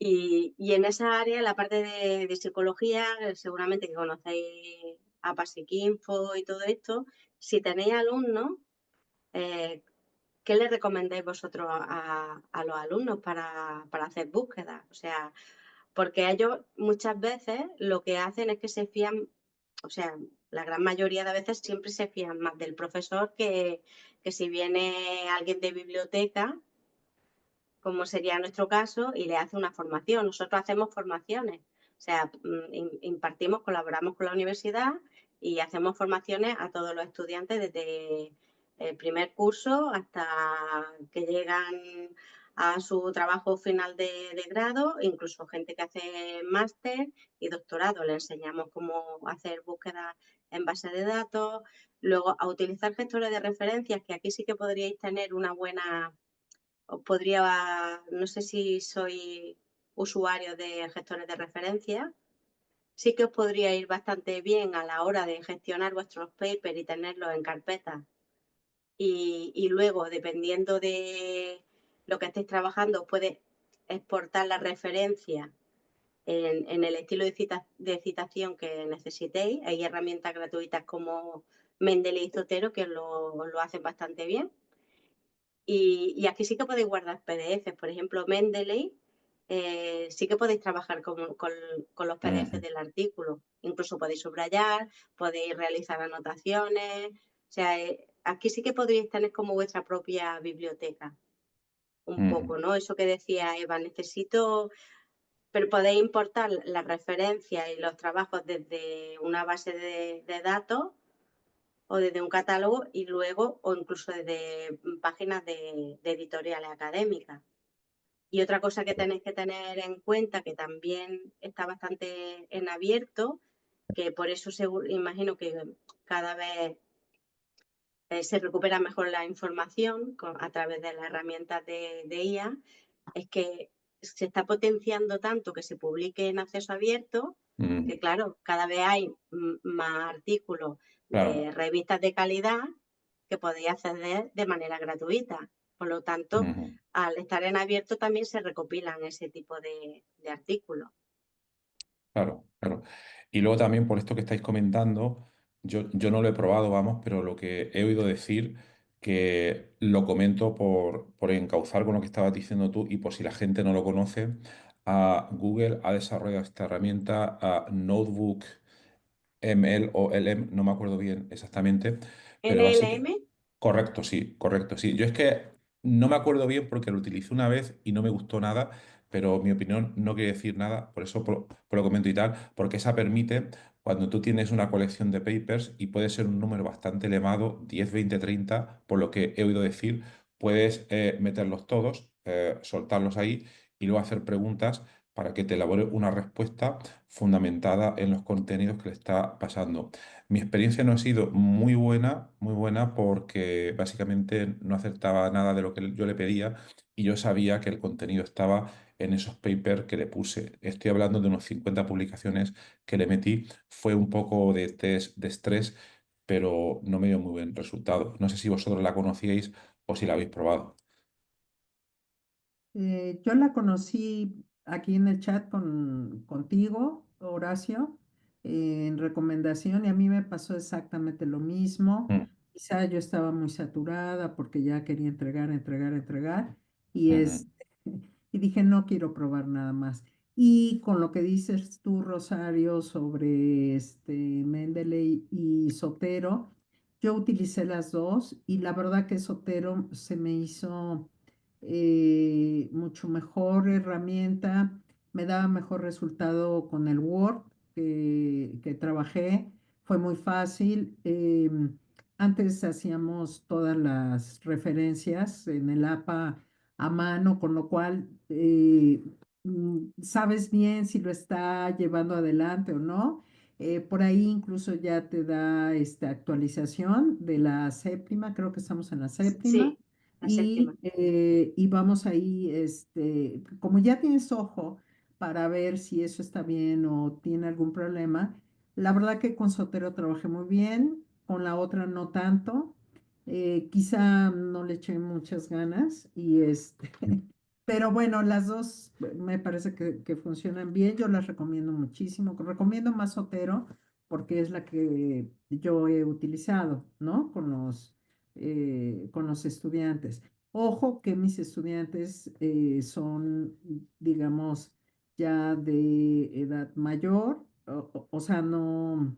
Y en esa área, la parte de psicología, seguramente que conocéis a Pasiquinfo y todo esto, si tenéis alumnos, eh, ¿qué le recomendáis vosotros a los alumnos para hacer búsquedas? O sea, porque ellos muchas veces lo que hacen es que se fían, o sea, la gran mayoría de veces siempre se fían más del profesor que si viene alguien de biblioteca, como sería nuestro caso, y le hace una formación. Nosotros hacemos formaciones, o sea, impartimos, colaboramos con la universidad y hacemos formaciones a todos los estudiantes desde el primer curso hasta que llegan a su trabajo final de grado, incluso gente que hace máster y doctorado. Le enseñamos cómo hacer búsquedas en base de datos, luego a utilizar gestores de referencias, que aquí sí que podríais tener una buena os podría, no sé si soy usuario de gestores de referencia, sí que os podría ir bastante bien a la hora de gestionar vuestros papers y tenerlos en carpeta. Y luego, dependiendo de lo que estéis trabajando, puedes exportar la referencia en el estilo de citación que necesitéis. Hay herramientas gratuitas como Mendeley y Zotero que lo hacen bastante bien. Y aquí sí que podéis guardar PDFs. Por ejemplo, Mendeley, sí que podéis trabajar con los PDFs ujú, del artículo. Incluso podéis subrayar, podéis realizar anotaciones. O sea, aquí sí que podríais tener como vuestra propia biblioteca, un ujú, poco, ¿no? Eso que decía Eva, necesito, pero podéis importar las referencias y los trabajos desde una base de datos o desde un catálogo y luego, o incluso desde páginas de editoriales académicas. Y otra cosa que tenéis que tener en cuenta, que también está bastante en abierto, que por eso imagino que cada vez se recupera mejor la información a través de las herramientas de IA, es que se está potenciando tanto que se publique en acceso abierto, ujú, que claro, cada vez hay más artículos claro. de revistas de calidad que podéis acceder de manera gratuita. Por lo tanto, Ujú, al estar en abierto también se recopilan ese tipo de artículos. claro, claro. Y luego también por esto que estáis comentando, yo no lo he probado, vamos, pero lo que he oído decir, que lo comento por encauzar con lo que estabas diciendo tú y por si la gente no lo conoce, Google ha desarrollado esta herramienta Notebook ML o LM, no me acuerdo bien exactamente, pero NLM, básicamente... Correcto, sí, correcto, sí. Yo es que no me acuerdo bien porque lo utilicé una vez y no me gustó nada, pero mi opinión no quiere decir nada, por eso por lo comento y tal, porque esa permite, cuando tú tienes una colección de papers y puede ser un número bastante elevado, 10, 20, 30, por lo que he oído decir, puedes meterlos todos, soltarlos ahí y luego hacer preguntas para que te elabore una respuesta fundamentada en los contenidos que le está pasando. Mi experiencia no ha sido muy buena porque básicamente no acertaba nada de lo que yo le pedía y yo sabía que el contenido estaba en esos papers que le puse. Estoy hablando de unos 50 publicaciones que le metí. Fue un poco de test de estrés, pero no me dio muy buen resultado. No sé si vosotros la conocíais o si la habéis probado. Yo la conocí aquí en el chat contigo, Horacio, en recomendación, y a mí me pasó exactamente lo mismo. Mm, Quizá yo estaba muy saturada porque ya quería entregar, entregar, entregar, y, ujú, y dije, no quiero probar nada más. Y con lo que dices tú, Rosario, sobre Mendeley y Sotero, yo utilicé las dos y la verdad que Sotero se me hizo mucho mejor herramienta, me daba mejor resultado con el Word que trabajé, fue muy fácil. Antes hacíamos todas las referencias en el APA a mano, con lo cual sabes bien si lo está llevando adelante o no. Por ahí incluso ya te da esta actualización de la séptima, creo que estamos en la séptima. Sí, la séptima. Y vamos ahí, como ya tienes ojo para ver si eso está bien o tiene algún problema, la verdad que con Sotero trabajé muy bien, con la otra no tanto, quizá no le eché muchas ganas pero bueno, las dos me parece que funcionan bien, yo las recomiendo muchísimo, recomiendo más Sotero porque es la que yo he utilizado, ¿no? Con los estudiantes. Ojo que mis estudiantes son, digamos, ya de edad mayor, o sea, no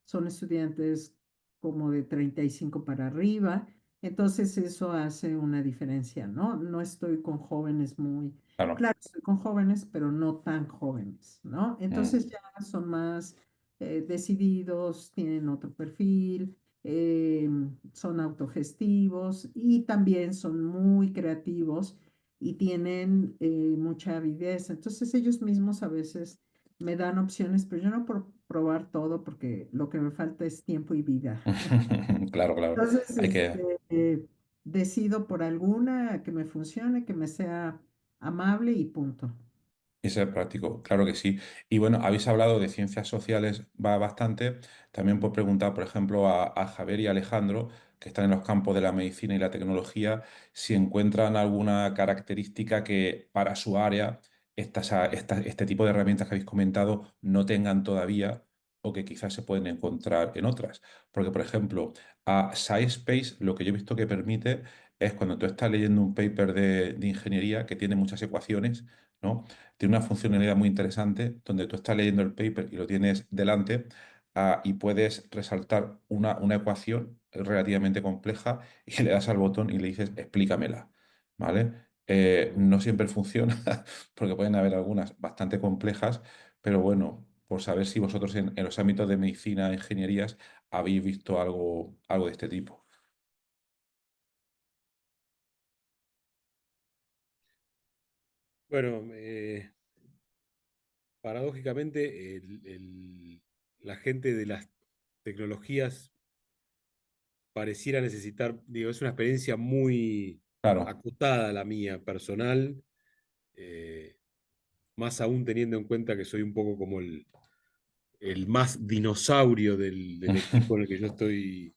son estudiantes como de 35 para arriba, entonces eso hace una diferencia, ¿no? No estoy con jóvenes muy, claro. claro, estoy con jóvenes, pero no tan jóvenes, ¿no? Mm, Entonces ya son más decididos, tienen otro perfil, eh, son autogestivos y también son muy creativos y tienen mucha avidez. Entonces ellos mismos a veces me dan opciones, pero yo no por probar todo porque lo que me falta es tiempo y vida. claro, claro. Entonces, Hay que, decido por alguna que me funcione, que me sea amable y punto. Y ser práctico, claro que sí. Y bueno, habéis hablado de ciencias sociales, va bastante. También por preguntar, por ejemplo, a Javier y Alejandro, que están en los campos de la medicina y la tecnología, si encuentran alguna característica que para su área este tipo de herramientas que habéis comentado no tengan todavía o que quizás se pueden encontrar en otras. Porque, por ejemplo, a SciSpace lo que yo he visto que permite es cuando tú estás leyendo un paper de ingeniería que tiene muchas ecuaciones, ¿no? Tiene una funcionalidad muy interesante donde tú estás leyendo el paper y lo tienes delante, y puedes resaltar una ecuación relativamente compleja y le das al botón y le dices explícamela, ¿vale? No siempre funciona porque pueden haber algunas bastante complejas, pero bueno, por saber si vosotros en los ámbitos de medicina e ingenierías habéis visto algo de este tipo. Bueno, paradójicamente, la gente de las tecnologías pareciera necesitar, digo, es una experiencia muy Claro. acotada la mía, personal, eh, más aún teniendo en cuenta que soy un poco como el más dinosaurio del equipo en el que yo estoy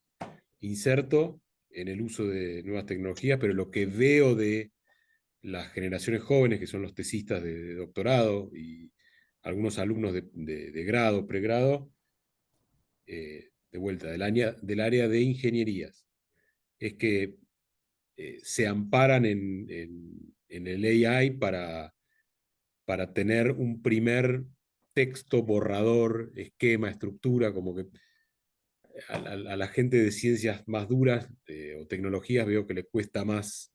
inserto en el uso de nuevas tecnologías, pero lo que veo de las generaciones jóvenes, que son los tesistas de doctorado y algunos alumnos de grado, pregrado, de vuelta, del área de ingenierías, es que se amparan en el AI para tener un primer texto, borrador, esquema, estructura, como que a la gente de ciencias más duras o tecnologías veo que le cuesta más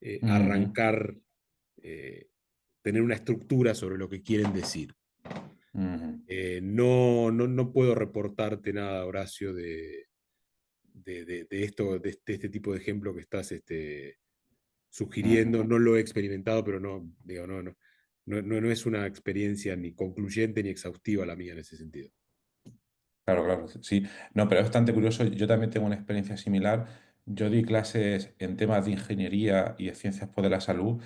Ujú, arrancar, tener una estructura sobre lo que quieren decir. ujú. No puedo reportarte nada, Horacio, de este tipo de ejemplo que estás sugiriendo. No lo he experimentado, pero no, digo, no es una experiencia ni concluyente ni exhaustiva la mía en ese sentido. Claro, claro, sí. No, pero es bastante curioso. Yo también tengo una experiencia similar. Yo di clases en temas de ingeniería y de ciencias pues, de la salud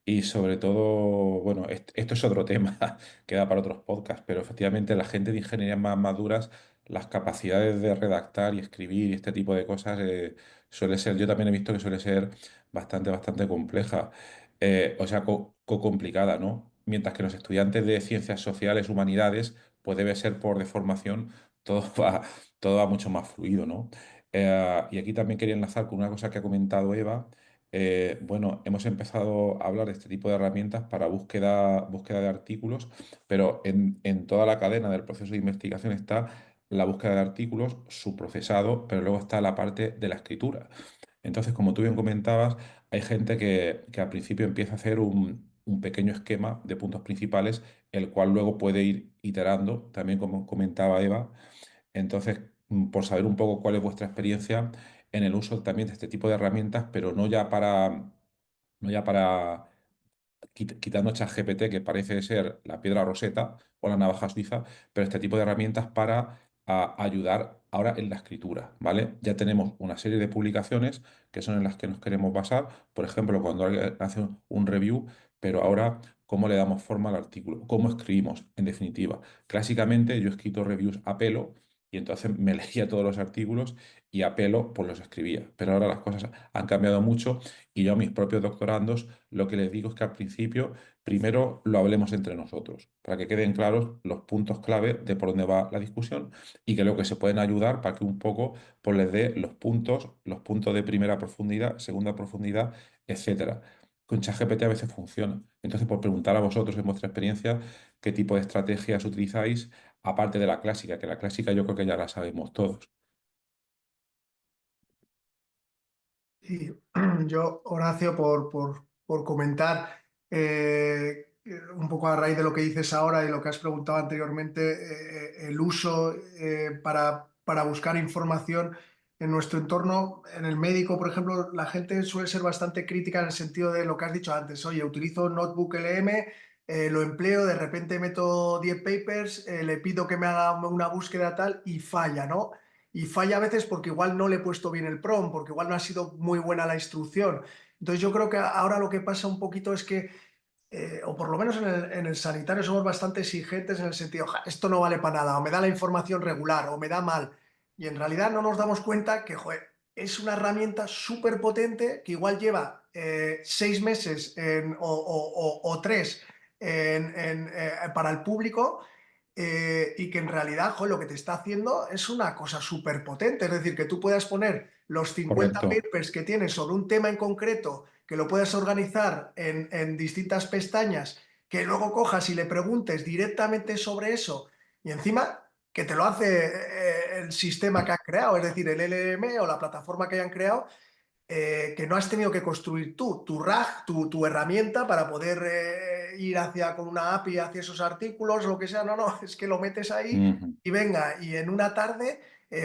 y sobre todo, bueno, esto es otro tema que da para otros podcasts, pero efectivamente la gente de ingeniería más maduras, las capacidades de redactar y escribir y este tipo de cosas suele ser, yo también he visto que suele ser bastante compleja, o sea, complicada, ¿no? Mientras que los estudiantes de ciencias sociales, humanidades, pues debe ser por deformación todo va, todo va mucho más fluido, ¿no? Y aquí también quería enlazar con una cosa que ha comentado Eva. Bueno, hemos empezado a hablar de este tipo de herramientas para búsqueda de artículos, pero en toda la cadena del proceso de investigación está la búsqueda de artículos, su procesado, pero luego está la parte de la escritura. Entonces, como tú bien comentabas, hay gente que al principio empieza a hacer un pequeño esquema de puntos principales, el cual luego puede ir iterando, también como comentaba Eva. Entonces, por saber un poco cuál es vuestra experiencia en el uso también de este tipo de herramientas, pero no ya para quitando ChatGPT, que parece ser la piedra roseta o la navaja suiza, pero este tipo de herramientas para ayudar ahora en la escritura, ¿vale? Ya tenemos una serie de publicaciones que son en las que nos queremos basar, por ejemplo, cuando alguien hace un review, pero ahora, ¿cómo le damos forma al artículo? ¿Cómo escribimos, en definitiva? Clásicamente, yo he escrito reviews a pelo y entonces me leía todos los artículos y a pelo pues los escribía, pero ahora las cosas han cambiado mucho y yo a mis propios doctorandos lo que les digo es que al principio, primero lo hablemos entre nosotros, para que queden claros los puntos clave de por dónde va la discusión y que luego que se pueden ayudar para que un poco pues, les dé los puntos de primera profundidad, segunda profundidad, etcétera. Con ChatGPT a veces funciona. Entonces, por preguntar a vosotros en vuestra experiencia qué tipo de estrategias utilizáis, aparte de la clásica, que la clásica yo creo que ya la sabemos todos. Y yo, Horacio, por comentar un poco a raíz de lo que dices ahora y lo que has preguntado anteriormente, el uso para buscar información en nuestro entorno, en el médico, por ejemplo, la gente suele ser bastante crítica en el sentido de lo que has dicho antes. Oye, utilizo Notebook LM, lo empleo, de repente meto 10 papers, le pido que me haga una búsqueda tal y falla, ¿no? Y falla a veces porque igual no le he puesto bien el prompt, porque igual no ha sido muy buena la instrucción. Entonces yo creo que ahora lo que pasa un poquito es que, o por lo menos en el sanitario somos bastante exigentes en el sentido, "Ja, esto no vale para nada, o me da la información regular, o me da mal". Y en realidad no nos damos cuenta que, joder, es una herramienta súper potente que igual lleva 6 meses o 3 para el público, y que en realidad, joder, lo que te está haciendo es una cosa súper potente. Es decir, que tú puedas poner los 50 Correcto. papers que tienes sobre un tema en concreto, que lo puedas organizar en distintas pestañas, que luego cojas y le preguntes directamente sobre eso, y encima que te lo hace el sistema que han creado, es decir, el LLM o la plataforma que hayan creado, que no has tenido que construir tú, tu RAG, tu herramienta para poder ir hacia con una API hacia esos artículos, lo que sea. No, no, es que lo metes ahí Ujú. y venga, y en una tarde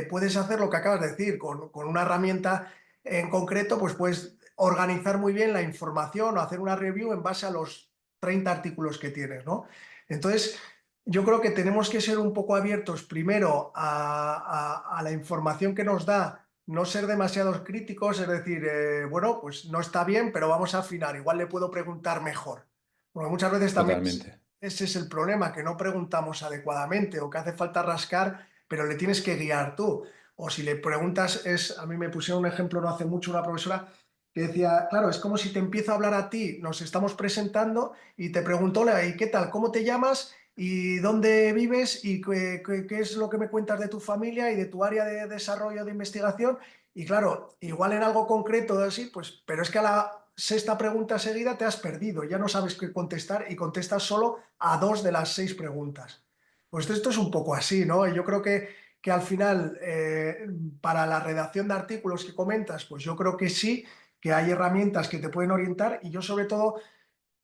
puedes hacer lo que acabas de decir, con una herramienta en concreto, pues puedes organizar muy bien la información o hacer una review en base a los 30 artículos que tienes, ¿no? Entonces, yo creo que tenemos que ser un poco abiertos primero a la información que nos da, no ser demasiados críticos, es decir, bueno, pues no está bien, pero vamos a afinar, igual le puedo preguntar mejor. Porque muchas veces también Totalmente. ese es el problema, que no preguntamos adecuadamente o que hace falta rascar, pero le tienes que guiar tú. O si le preguntas, a mí me pusieron un ejemplo no hace mucho una profesora que decía, claro, es como si te empiezo a hablar a ti, nos estamos presentando y te pregunto, hola, ¿y qué tal? ¿Cómo te llamas? ¿Y dónde vives? ¿Y qué es lo que me cuentas de tu familia y de tu área de desarrollo de investigación? Y claro, igual en algo concreto así, pues, pero es que a la sexta pregunta seguida te has perdido, ya no sabes qué contestar y contestas solo a 2 de las 6 preguntas. Pues esto es un poco así, ¿no? Y yo creo que al final, para la redacción de artículos que comentas, pues yo creo que sí, que hay herramientas que te pueden orientar, y yo sobre todo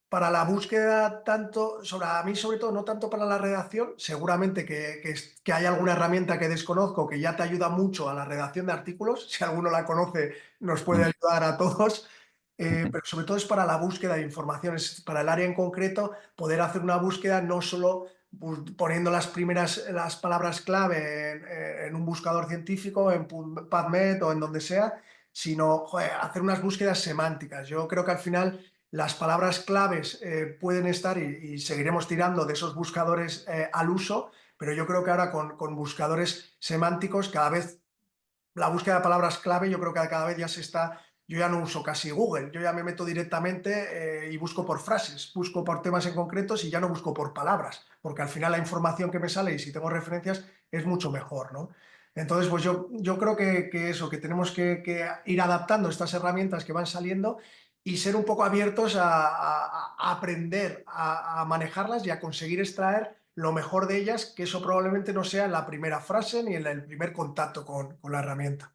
para la búsqueda, a mí sobre todo, no tanto para la redacción, seguramente que hay alguna herramienta que desconozco que ya te ayuda mucho a la redacción de artículos, si alguno la conoce nos puede ayudar a todos, pero sobre todo es para la búsqueda de informaciones, para el área en concreto, poder hacer una búsqueda no solo poniendo las palabras clave en un buscador científico, en PubMed o en donde sea, sino joder, hacer unas búsquedas semánticas. Yo creo que al final las palabras claves pueden estar y seguiremos tirando de esos buscadores al uso, pero yo creo que ahora con buscadores semánticos cada vez la búsqueda de palabras clave yo creo que cada vez ya se está, yo ya no uso casi Google, yo ya me meto directamente y busco por frases, busco por temas en concretos y ya no busco por palabras, porque al final la información que me sale y si tengo referencias es mucho mejor, ¿no? Entonces, pues yo creo que eso, que tenemos que ir adaptando estas herramientas que van saliendo y ser un poco abiertos a aprender a manejarlas y a conseguir extraer lo mejor de ellas, que eso probablemente no sea en la primera frase ni en el primer contacto con la herramienta.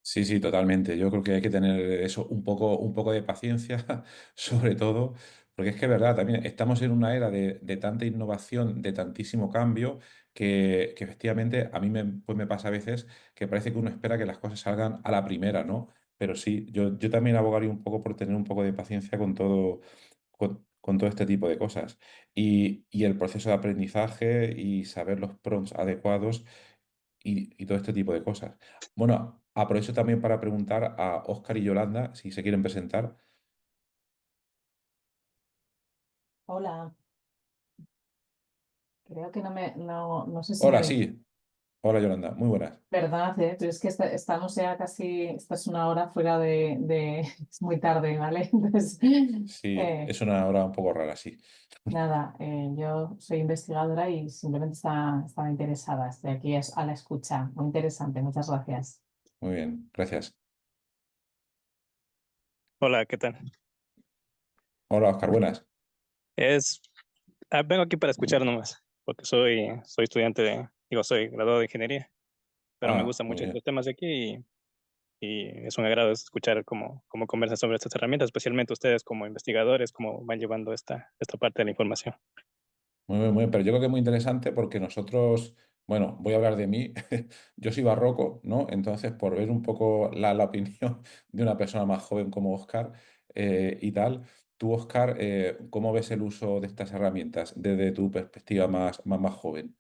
Sí, sí, totalmente. Yo creo que hay que tener eso, un poco de paciencia, sobre todo, porque es que es verdad, también estamos en una era de tanta innovación, de tantísimo cambio, que efectivamente a mí pues me pasa a veces que parece que uno espera que las cosas salgan a la primera, ¿no? Pero sí, yo también abogaría un poco por tener un poco de paciencia con todo, con todo este tipo de cosas. Y el proceso de aprendizaje y saber los prompts adecuados y todo este tipo de cosas. Bueno, aprovecho también para preguntar a Óscar y Yolanda si se quieren presentar. Hola, creo que no sé si me Hola, oís, sí. Hola, Yolanda. Muy buenas. ¿verdad? Pero es que estamos ya casi, esta es una hora fuera es muy tarde, ¿vale? Entonces, Sí, eh, es una hora un poco rara, sí. nada, yo soy investigadora y simplemente estaba interesada, estoy aquí a la escucha, muy interesante, muchas gracias. Muy bien, gracias. Hola, ¿qué tal? Hola, Óscar, buenas. Es, vengo aquí para escuchar nomás, porque soy estudiante soy graduado de ingeniería, pero me Ah, gustan muy mucho estos bien. temas de aquí y es un agrado escuchar cómo conversan sobre estas herramientas, especialmente ustedes como investigadores, cómo van llevando esta parte de la información. Muy bien, muy bien. Pero yo creo que es muy interesante porque nosotros, bueno, voy a hablar de mí. Yo soy barroco, ¿no? Entonces, por ver un poco la opinión de una persona más joven como Óscar y tal, tú, Óscar, ¿cómo ves el uso de estas herramientas desde tu perspectiva más joven?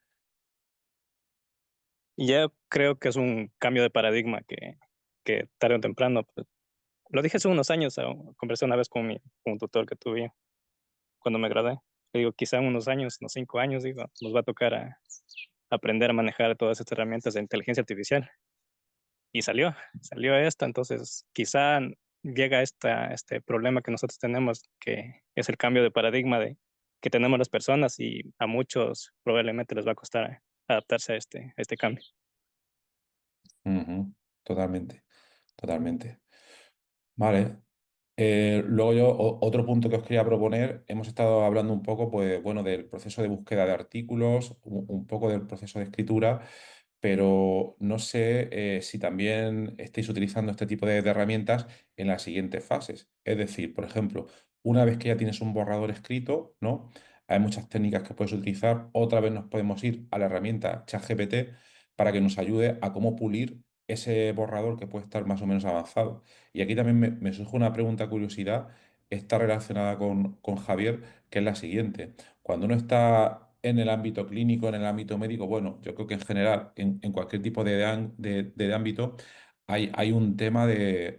Y ya creo que es un cambio de paradigma que tarde o temprano, pues, lo dije hace unos años, conversé una vez con un tutor que tuve cuando me gradué. Le digo, quizá en unos años, unos 5 años, digo, nos va a tocar aprender a manejar todas estas herramientas de inteligencia artificial. Y salió esta, entonces quizá llega este problema que nosotros tenemos, que es el cambio de paradigma que tenemos las personas y a muchos probablemente les va a costar adaptarse a este cambio. Ujú, totalmente, totalmente. Vale. Luego yo, otro punto que os quería proponer, hemos estado hablando un poco, pues, bueno, del proceso de búsqueda de artículos, un poco del proceso de escritura, pero no sé si también estáis utilizando este tipo de herramientas en las siguientes fases. Es decir, por ejemplo, una vez que ya tienes un borrador escrito, ¿no? Hay muchas técnicas que puedes utilizar. Otra vez nos podemos ir a la herramienta ChatGPT para que nos ayude a cómo pulir ese borrador que puede estar más o menos avanzado. Y aquí también me surge una pregunta curiosidad, está relacionada con Javier, que es la siguiente. Cuando uno está en el ámbito clínico, en el ámbito médico, bueno, yo creo que en general, en cualquier tipo de ámbito, hay un tema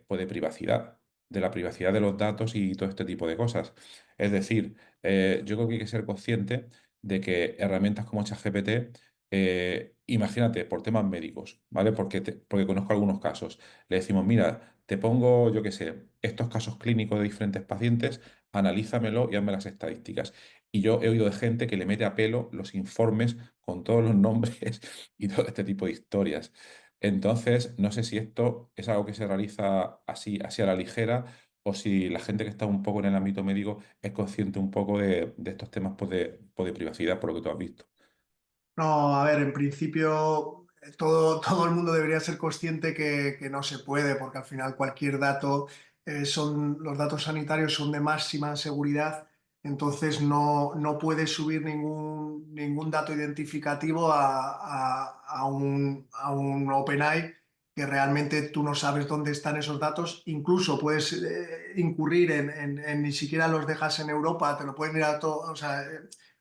pues, de privacidad, de la privacidad de los datos y todo este tipo de cosas. Es decir, yo creo que hay que ser consciente de que herramientas como ChatGPT, imagínate, por temas médicos, ¿vale? Porque conozco algunos casos. Le decimos, mira, te pongo, yo qué sé, estos casos clínicos de diferentes pacientes, analízamelo y hazme las estadísticas. Y yo he oído de gente que le mete a pelo los informes con todos los nombres y todo este tipo de historias. Entonces, no sé si esto es algo que se realiza así a la ligera o si la gente que está un poco en el ámbito médico es consciente un poco de estos temas pues, de privacidad, por lo que tú has visto. No, a ver, en principio todo el mundo debería ser consciente que no se puede, porque al final cualquier dato los datos sanitarios son de máxima seguridad, entonces no puedes subir ningún dato identificativo a un OpenAI que realmente tú no sabes dónde están esos datos. Incluso puedes incurrir en ni siquiera los dejas en Europa, te lo pueden ir a todo, o sea,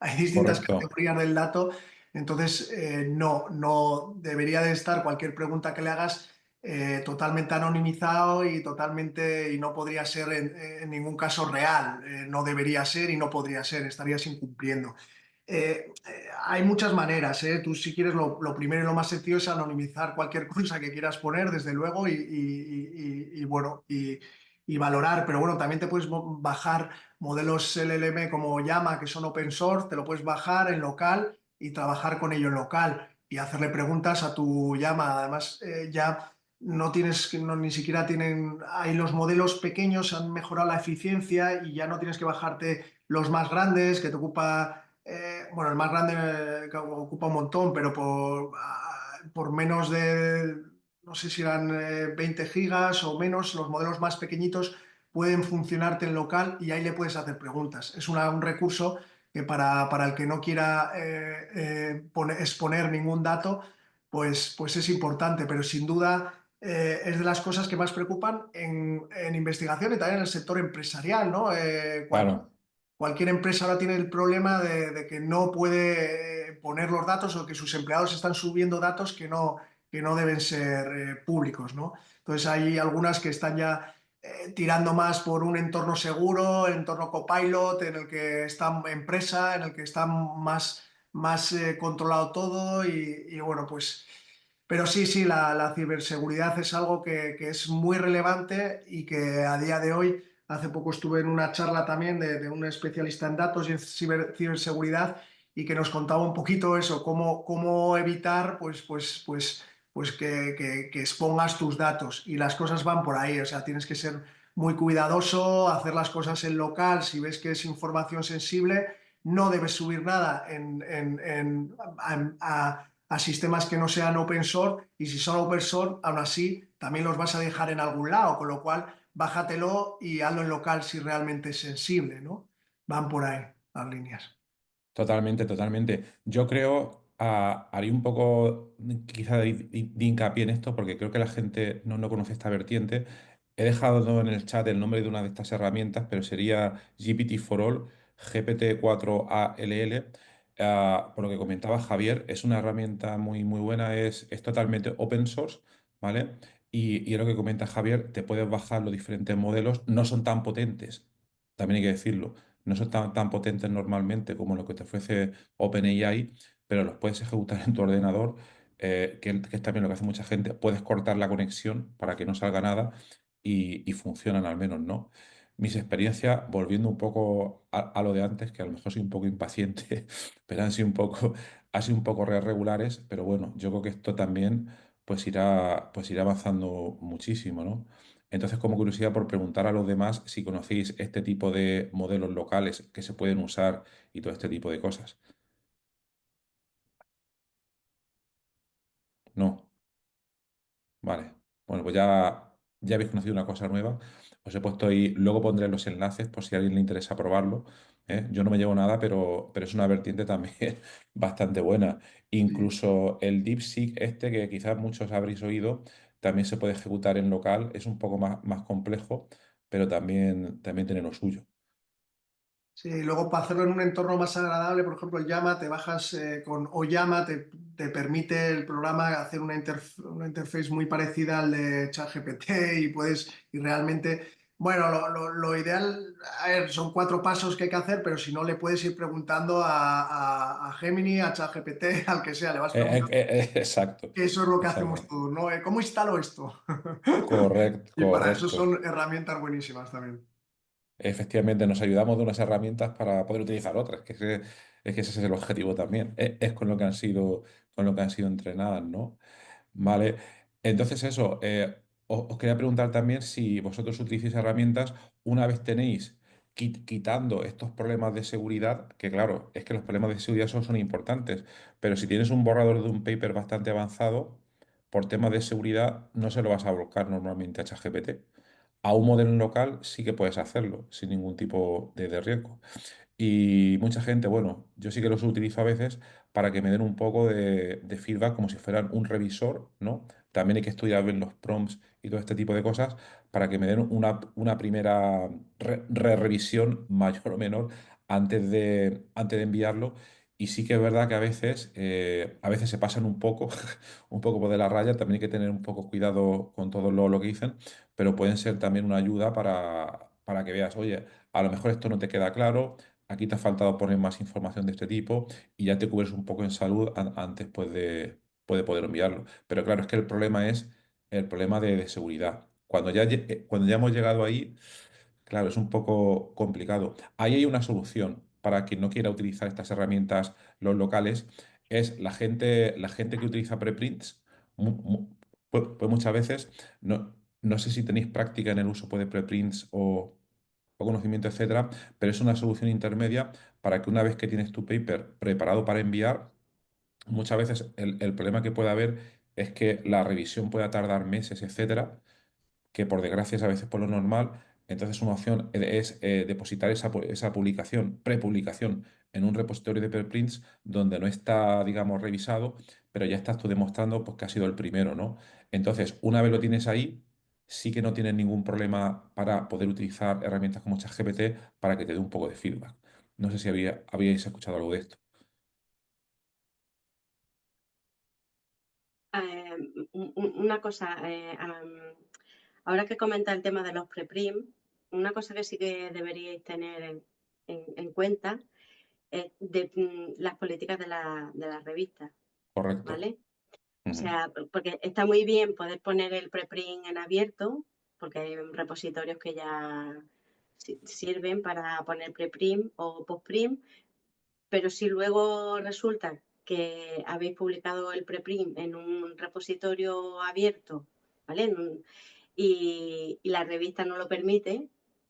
hay distintas Correcto. categorías del dato, entonces no debería de estar cualquier pregunta que le hagas totalmente anonimizado y totalmente, y no podría ser en ningún caso real. No debería ser y no podría ser, estarías incumpliendo. Hay muchas maneras, ¿eh? Tú si quieres lo primero y lo más sencillo es anonimizar cualquier cosa que quieras poner, desde luego, bueno, y valorar, pero bueno, también te puedes bajar modelos LLM como Llama, que son open source, te lo puedes bajar en local y trabajar con ello en local y hacerle preguntas a tu Llama. Además, ya no tienes que, ni siquiera tienen, ahí los modelos pequeños han mejorado la eficiencia y ya no tienes que bajarte los más grandes, que te ocupa, bueno, el más grande que ocupa un montón, pero por menos de, no sé si eran 20 gigas o menos, los modelos más pequeñitos pueden funcionarte en local y ahí le puedes hacer preguntas. Es un recurso que para el que no quiera exponer ningún dato, pues es importante, pero sin duda es de las cosas que más preocupan en investigación y también en el sector empresarial, ¿no? Claro. Cualquier empresa ahora tiene el problema de que no puede poner los datos o que sus empleados están subiendo datos que no deben ser públicos, ¿no? Entonces hay algunas que están ya tirando más por un entorno seguro, el entorno copilot, en el que está empresa, en el que está más controlado todo y bueno, pues... Pero sí, la ciberseguridad es algo que es muy relevante y que a día de hoy, hace poco estuve en una charla también de un especialista en datos y en ciberseguridad y que nos contaba un poquito eso, cómo evitar pues que expongas tus datos. Y las cosas van por ahí, o sea, tienes que ser muy cuidadoso, hacer las cosas en local, si ves que es información sensible, no debes subir nada a sistemas que no sean open source y si son open source, aún así también los vas a dejar en algún lado, con lo cual bájatelo y hazlo en local si realmente es sensible, ¿no? Van por ahí las líneas. Totalmente, totalmente. Yo creo, haría un poco quizá de hincapié en esto porque creo que la gente no conoce esta vertiente. He dejado en el chat el nombre de una de estas herramientas, pero sería GPT for All, GPT-4ALL. Por lo que comentaba Javier, es una herramienta muy, muy buena, es totalmente open source, ¿vale? Y es lo que comenta Javier, te puedes bajar los diferentes modelos, no son tan potentes, también hay que decirlo, no son tan potentes normalmente como lo que te ofrece OpenAI, pero los puedes ejecutar en tu ordenador, que es también lo que hace mucha gente. Puedes cortar la conexión para que no salga nada y funcionan al menos, ¿no? Mis experiencias, volviendo un poco a lo de antes, que a lo mejor soy un poco impaciente, pero han sido un poco regulares, pero bueno, yo creo que esto también pues irá avanzando muchísimo, ¿no? Entonces, como curiosidad por preguntar a los demás si conocéis este tipo de modelos locales que se pueden usar y todo este tipo de cosas. No, vale. Bueno, pues ya habéis conocido una cosa nueva. Os he puesto ahí, luego pondré los enlaces por si a alguien le interesa probarlo. ¿Eh? Yo no me llevo nada, pero es una vertiente también bastante buena. Sí. Incluso el DeepSeek este, que quizás muchos habréis oído, también se puede ejecutar en local. Es un poco más complejo, pero también tiene lo suyo. Sí, luego para hacerlo en un entorno más agradable, por ejemplo, el Llama, te bajas con OYama, te permite el programa hacer una interface muy parecida al de ChatGPT y realmente, bueno, lo ideal, a ver, son 4 pasos que hay que hacer, pero si no, le puedes ir preguntando a Gemini, a ChatGPT, al que sea, le vas preguntando, Exacto, que eso es lo que hacemos exacto. todos, ¿no? ¿Cómo instalo esto? Correcto, Y para eso correcto. son herramientas buenísimas también. Efectivamente, nos ayudamos de unas herramientas para poder utilizar otras, es que ese es el objetivo también. Es con lo que han sido entrenadas, ¿no? Vale. Entonces, eso, os quería preguntar también si vosotros utilicéis herramientas una vez tenéis quitando estos problemas de seguridad, que claro, es que los problemas de seguridad son importantes, pero si tienes un borrador de un paper bastante avanzado, por temas de seguridad no se lo vas a volcar normalmente a ChatGPT. A un modelo local sí que puedes hacerlo sin ningún tipo de riesgo. Y mucha gente, bueno, yo sí que los utilizo a veces para que me den un poco de feedback como si fueran un revisor, ¿no? También hay que estudiar bien los prompts y todo este tipo de cosas para que me den una primera revisión mayor o menor antes de enviarlo. Y sí que es verdad que a veces se pasan un poco, un poco por de la raya, también hay que tener un poco cuidado con todo lo que dicen, pero pueden ser también una ayuda para que veas, oye, a lo mejor esto no te queda claro, aquí te ha faltado poner más información de este tipo y ya te cubres un poco en salud antes pues, de poder enviarlo. Pero claro, es que el problema es el problema de seguridad. Cuando ya hemos llegado ahí, claro, es un poco complicado. Ahí hay una solución para quien no quiera utilizar estas herramientas, los locales, es la gente que utiliza preprints, pues muchas veces, no sé si tenéis práctica en el uso pues, de preprints o conocimiento, etcétera, pero es una solución intermedia para que una vez que tienes tu paper preparado para enviar, muchas veces el problema que puede haber es que la revisión pueda tardar meses, etcétera, que por desgracia es a veces por lo normal. Entonces una opción es depositar esa publicación, prepublicación, en un repositorio de preprints donde no está, digamos, revisado, pero ya estás tú demostrando pues, que ha sido el primero, ¿no? Entonces, una vez lo tienes ahí, sí que no tienes ningún problema para poder utilizar herramientas como ChatGPT para que te dé un poco de feedback. No sé si habíais escuchado algo de esto. Una cosa, ahora que comenta el tema de los preprint, una cosa que sí que deberíais tener en cuenta es las políticas de las revistas, Correcto. ¿vale? O Ujú. sea, porque está muy bien poder poner el preprint en abierto, porque hay repositorios que ya sirven para poner preprint o postprint, pero si luego resulta que habéis publicado el preprint en un repositorio abierto, ¿vale? Y la revista no lo permite,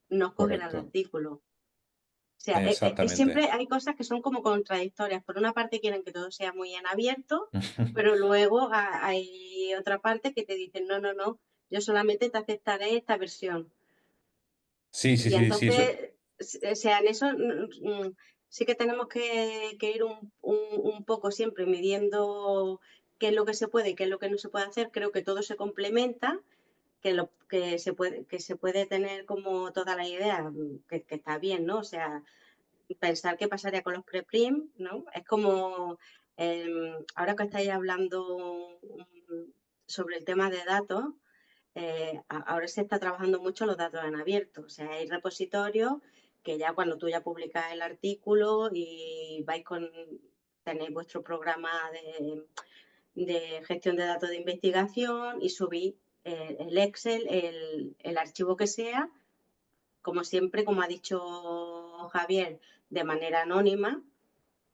no os cogen al Correcto. artículo. O sea, Exactamente. siempre hay cosas que son como contradictorias. Por una parte quieren que todo sea muy en abierto, pero luego hay otra parte que te dicen, no, no, no, yo solamente te aceptaré esta versión. Sí, sí, Y sí, sí, eso. entonces, o sea, en eso sí que tenemos que ir un poco siempre midiendo qué es lo que se puede y qué es lo que no se puede hacer. Creo que todo se complementa, que se puede tener como toda la idea, que está bien, ¿no? O sea, pensar qué pasaría con los preprint, ¿no? Es como, ahora que estáis hablando sobre el tema de datos, ahora se está trabajando mucho los datos en abierto. O sea, hay repositorios que ya cuando tú ya publicas el artículo y tenéis vuestro programa de gestión de datos de investigación y subís el Excel, el archivo que sea, como siempre, como ha dicho Javier, de manera anónima,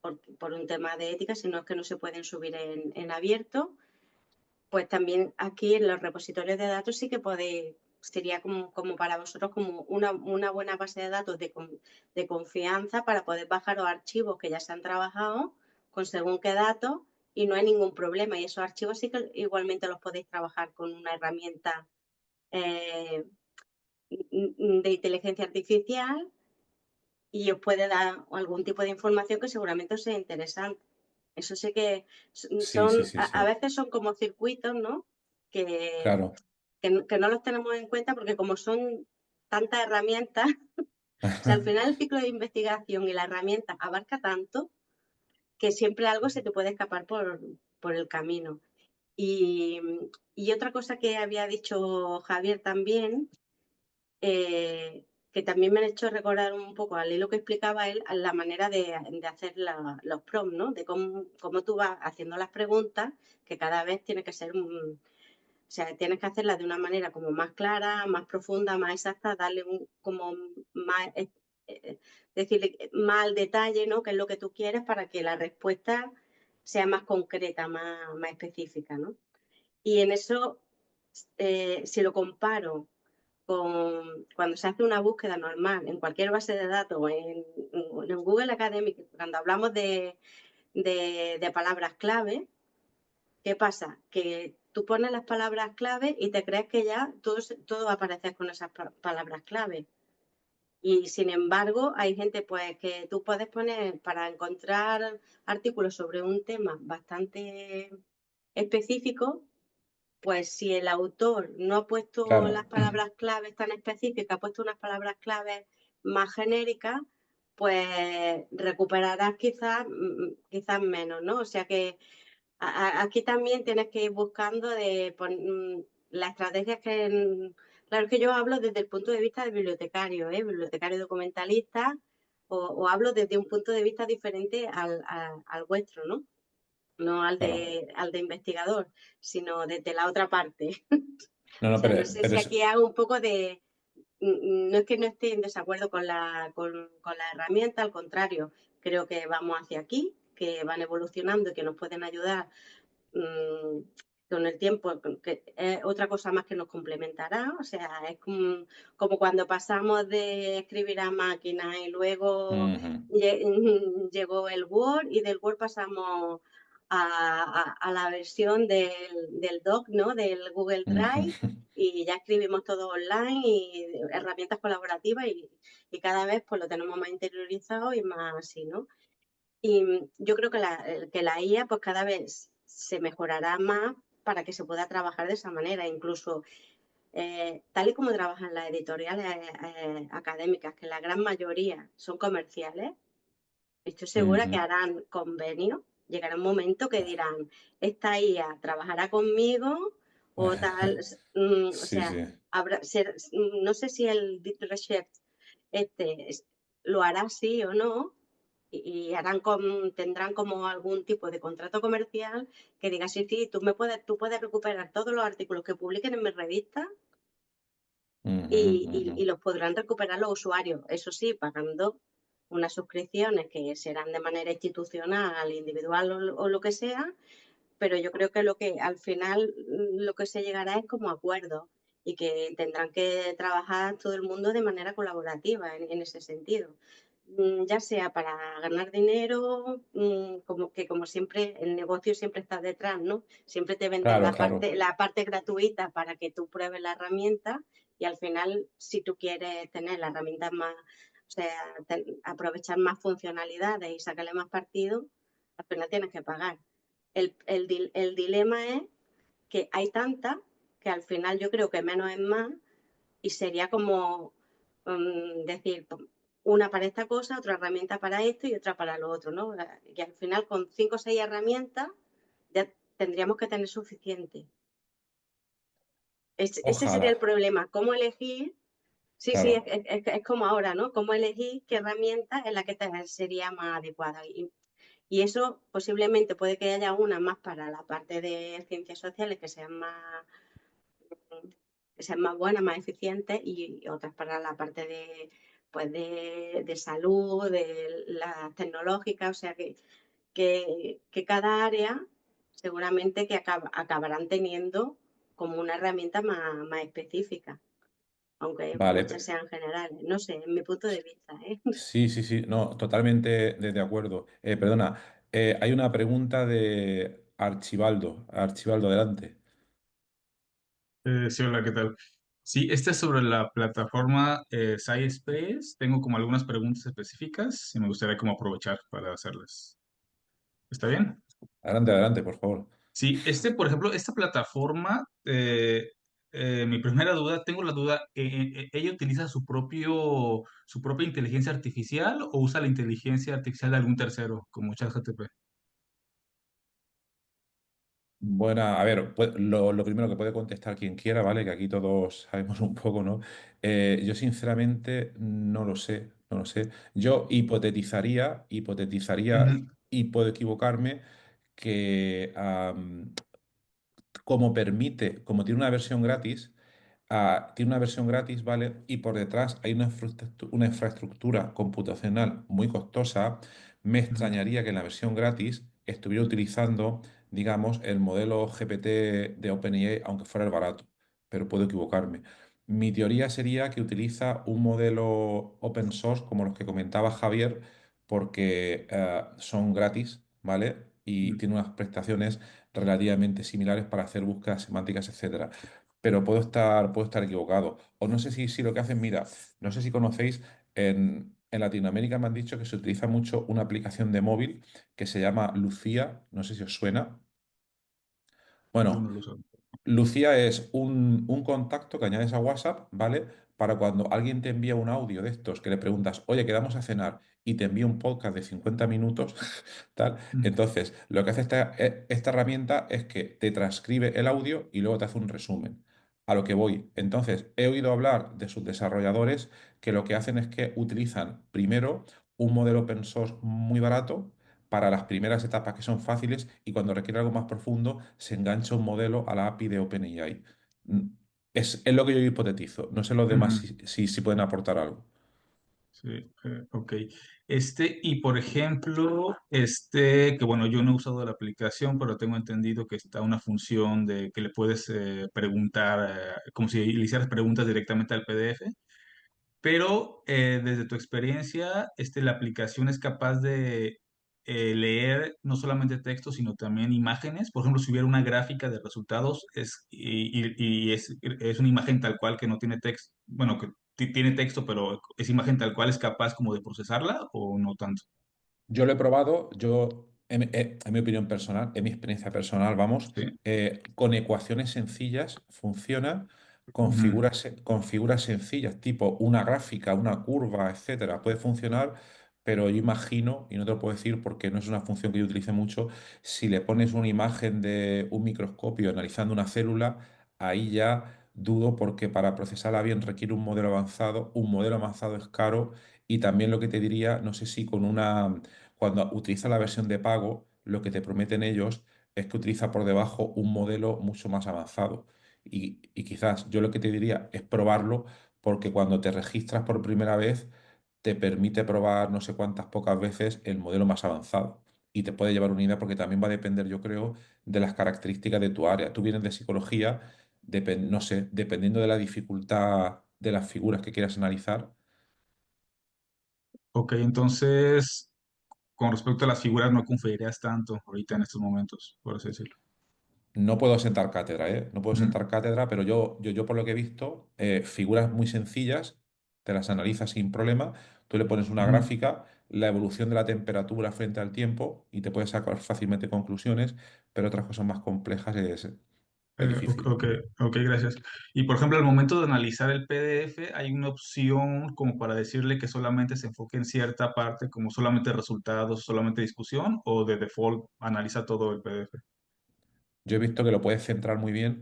por un tema de ética, sino es que no se pueden subir en abierto. Pues también aquí en los repositorios de datos sí que sería como para vosotros como una buena base de datos de confianza para poder bajar los archivos que ya se han trabajado con según qué datos y no hay ningún problema. Y esos archivos sí que igualmente los podéis trabajar con una herramienta eh, de inteligencia artificial y os puede dar algún tipo de información que seguramente os sea interesante. Eso sí que Sí, sí, sí, a sí. veces son como circuitos, ¿no? Que, Claro. que no los tenemos en cuenta porque como son tantas herramientas, o sea, al final el ciclo de investigación y la herramienta abarca tanto que siempre algo se te puede escapar por el camino. Y, y otra cosa que había dicho Javier también, que también me ha hecho recordar un poco al hilo que explicaba él, a la manera de hacer los prompts, ¿no? De cómo tú vas haciendo las preguntas, que cada vez tiene que ser, o sea, tienes que hacerlas de una manera como más clara, más profunda, más exacta, darle como más, decirle más al detalle, ¿no? Qué es lo que tú quieres para que la respuesta sea más concreta, más específica, ¿no? Y en eso, si lo comparo cuando se hace una búsqueda normal en cualquier base de datos o en Google Academic, cuando hablamos de palabras clave, ¿qué pasa? Que tú pones las palabras clave y te crees que ya todo va a aparecer con esas palabras clave. Y sin embargo, hay gente pues que tú puedes poner para encontrar artículos sobre un tema bastante específico, pues si el autor no ha puesto las Claro, palabras claves tan específicas, ha puesto unas palabras claves más genéricas, pues recuperarás quizás menos, ¿no? O sea que aquí también tienes que ir buscando las estrategias claro, es que yo hablo desde el punto de vista del bibliotecario, bibliotecario documentalista, o hablo desde un punto de vista diferente al vuestro, ¿no? No claro. al de investigador, sino desde la otra parte. No, O no, sea, no sé pero si es, aquí hago un poco de... No es que no esté en desacuerdo con con la herramienta, al contrario, creo que vamos hacia aquí, que van evolucionando y que nos pueden ayudar mm, con el tiempo, que es otra cosa más que nos complementará, o sea, es como cuando pasamos de escribir a máquina y luego Ujú. llegó el Word y del Word pasamos a la versión del Doc, ¿no? Del Google Ujú. Drive y ya escribimos todo online y herramientas colaborativas y cada vez pues lo tenemos más interiorizado y más así, ¿no? Y yo creo que la IA pues cada vez se mejorará más para que se pueda trabajar de esa manera. Incluso tal y como trabajan las editoriales académicas, que la gran mayoría son comerciales, estoy segura que Ujú. harán convenios. Llegará un momento que dirán, esta IA trabajará conmigo o tal, o Sí, sea, sí. no sé si el Deep Research lo hará sí o no, y tendrán como algún tipo de contrato comercial que diga, sí, sí, tú puedes recuperar todos los artículos que publiquen en mi revista Ujú, ujú. y los podrán recuperar los usuarios, eso sí, pagando unas suscripciones que serán de manera institucional, individual o lo que sea, pero yo creo que lo que al final lo que se llegará es como acuerdo y que tendrán que trabajar todo el mundo de manera colaborativa en ese sentido. Ya sea para ganar dinero, como siempre el negocio siempre está detrás, ¿no? Siempre te venden Claro, claro. la parte gratuita para que tú pruebes la herramienta y al final si tú quieres tener la herramienta más, o sea, aprovechar más funcionalidades y sacarle más partido, al final tienes que pagar. El dilema es que hay tantas que al final yo creo que menos es más y sería como decir una para esta cosa, otra herramienta para esto y otra para lo otro, ¿no? Y al final con 5 o 6 herramientas ya tendríamos que tener suficiente. Ese sería el Ojalá. problema, cómo elegir. Sí, sí, Claro. es como ahora, ¿no? Cómo elegir qué herramienta es la que te sería más adecuada. Y eso posiblemente puede que haya una más para la parte de ciencias sociales que sean más buenas, más eficientes y otras para la parte pues de salud, de las tecnológicas, o sea que cada área seguramente que acabarán teniendo como una herramienta más específica, aunque Vale. muchas sean generales. No sé, en mi punto de vista, ¿eh? Sí, sí, sí. No, totalmente de acuerdo. Perdona, hay una pregunta de Archibaldo. Archibaldo, adelante. Sí, hola, ¿qué tal? Sí, este es sobre la plataforma SciExpress. Tengo como algunas preguntas específicas y me gustaría como aprovechar para hacerlas. ¿Está bien? Adelante, adelante, por favor. Sí, por ejemplo, esta plataforma, mi primera duda, tengo la duda, ¿ella utiliza su propia inteligencia artificial o usa la inteligencia artificial de algún tercero, como ChatGPT? Bueno, a ver, lo primero que puede contestar quien quiera, ¿vale? Que aquí todos sabemos un poco, ¿no? Yo sinceramente no lo sé, no lo sé. Yo hipotetizaría, Ujú, y puedo equivocarme, que como permite, como tiene una versión gratis, tiene una versión gratis, ¿vale? Y por detrás hay una infraestructura computacional muy costosa. Me ujú. extrañaría que en la versión gratis estuviera utilizando, digamos, el modelo GPT de OpenAI, aunque fuera el barato, pero puedo equivocarme. Mi teoría sería que utiliza un modelo open source como los que comentaba Javier, porque son gratis, ¿vale? Y Mm. tiene unas prestaciones relativamente similares para hacer búsquedas semánticas, etcétera. Pero puedo estar equivocado. O no sé si lo que hacen, mira, no sé si conocéis, en Latinoamérica me han dicho que se utiliza mucho una aplicación de móvil que se llama Lucía, no sé si os suena. Yo Bueno, no lo sé. Lucía es un contacto que añades a WhatsApp, ¿vale? Para cuando alguien te envía un audio de estos que le preguntas, oye, quedamos a cenar, y te envía un podcast de 50 minutos, tal. Mm. Entonces, lo que hace esta herramienta es que te transcribe el audio y luego te hace un resumen. A lo que voy. Entonces, he oído hablar de sus desarrolladores que lo que hacen es que utilizan primero un modelo open source muy barato para las primeras etapas que son fáciles y cuando requiere algo más profundo se engancha un modelo a la API de OpenAI. Mm, es lo que yo hipotetizo. No sé los demás Ujú. si pueden aportar algo. Sí, ok. Y por ejemplo, que bueno, yo no he usado la aplicación, pero tengo entendido que está una función de que le puedes preguntar, como si le hicieras preguntas directamente al PDF. Pero desde tu experiencia, la aplicación es capaz de leer no solamente texto, sino también imágenes. Por ejemplo, si hubiera una gráfica de resultados y es una imagen tal cual que no tiene texto, bueno, que tiene texto, pero es imagen tal cual, ¿es capaz como de procesarla o no tanto? Yo lo he probado, en mi opinión personal, en mi experiencia personal, vamos, Sí. con ecuaciones sencillas funciona, Ujú. con figuras sencillas, tipo una gráfica, una curva, etcétera, puede funcionar, pero yo imagino, y no te lo puedo decir porque no es una función que yo utilice mucho, si le pones una imagen de un microscopio analizando una célula, ahí ya dudo porque para procesarla bien requiere un modelo avanzado es caro y también lo que te diría, no sé si cuando utilizas la versión de pago, lo que te prometen ellos es que utiliza por debajo un modelo mucho más avanzado. Y quizás yo lo que te diría es probarlo porque cuando te registras por primera vez, te permite probar no sé cuántas pocas veces el modelo más avanzado. Y te puede llevar una idea porque también va a depender, yo creo, de las características de tu área. Tú vienes de psicología, no sé, dependiendo de la dificultad de las figuras que quieras analizar. Ok, entonces, con respecto a las figuras, no confiarías tanto ahorita en estos momentos, por así decirlo. No puedo sentar cátedra, ¿eh? No puedo Ujú. sentar cátedra, pero yo por lo que he visto, figuras muy sencillas, te las analizas sin problema, tú le pones una Ujú. gráfica, la evolución de la temperatura frente al tiempo y te puedes sacar fácilmente conclusiones, pero otras cosas más complejas es difícil. Ok, ok, gracias. Y por ejemplo, al momento de analizar el PDF, hay una opción como para decirle que solamente se enfoque en cierta parte, como solamente resultados, solamente discusión, o de default analiza todo el PDF. Yo he visto que lo puedes centrar muy bien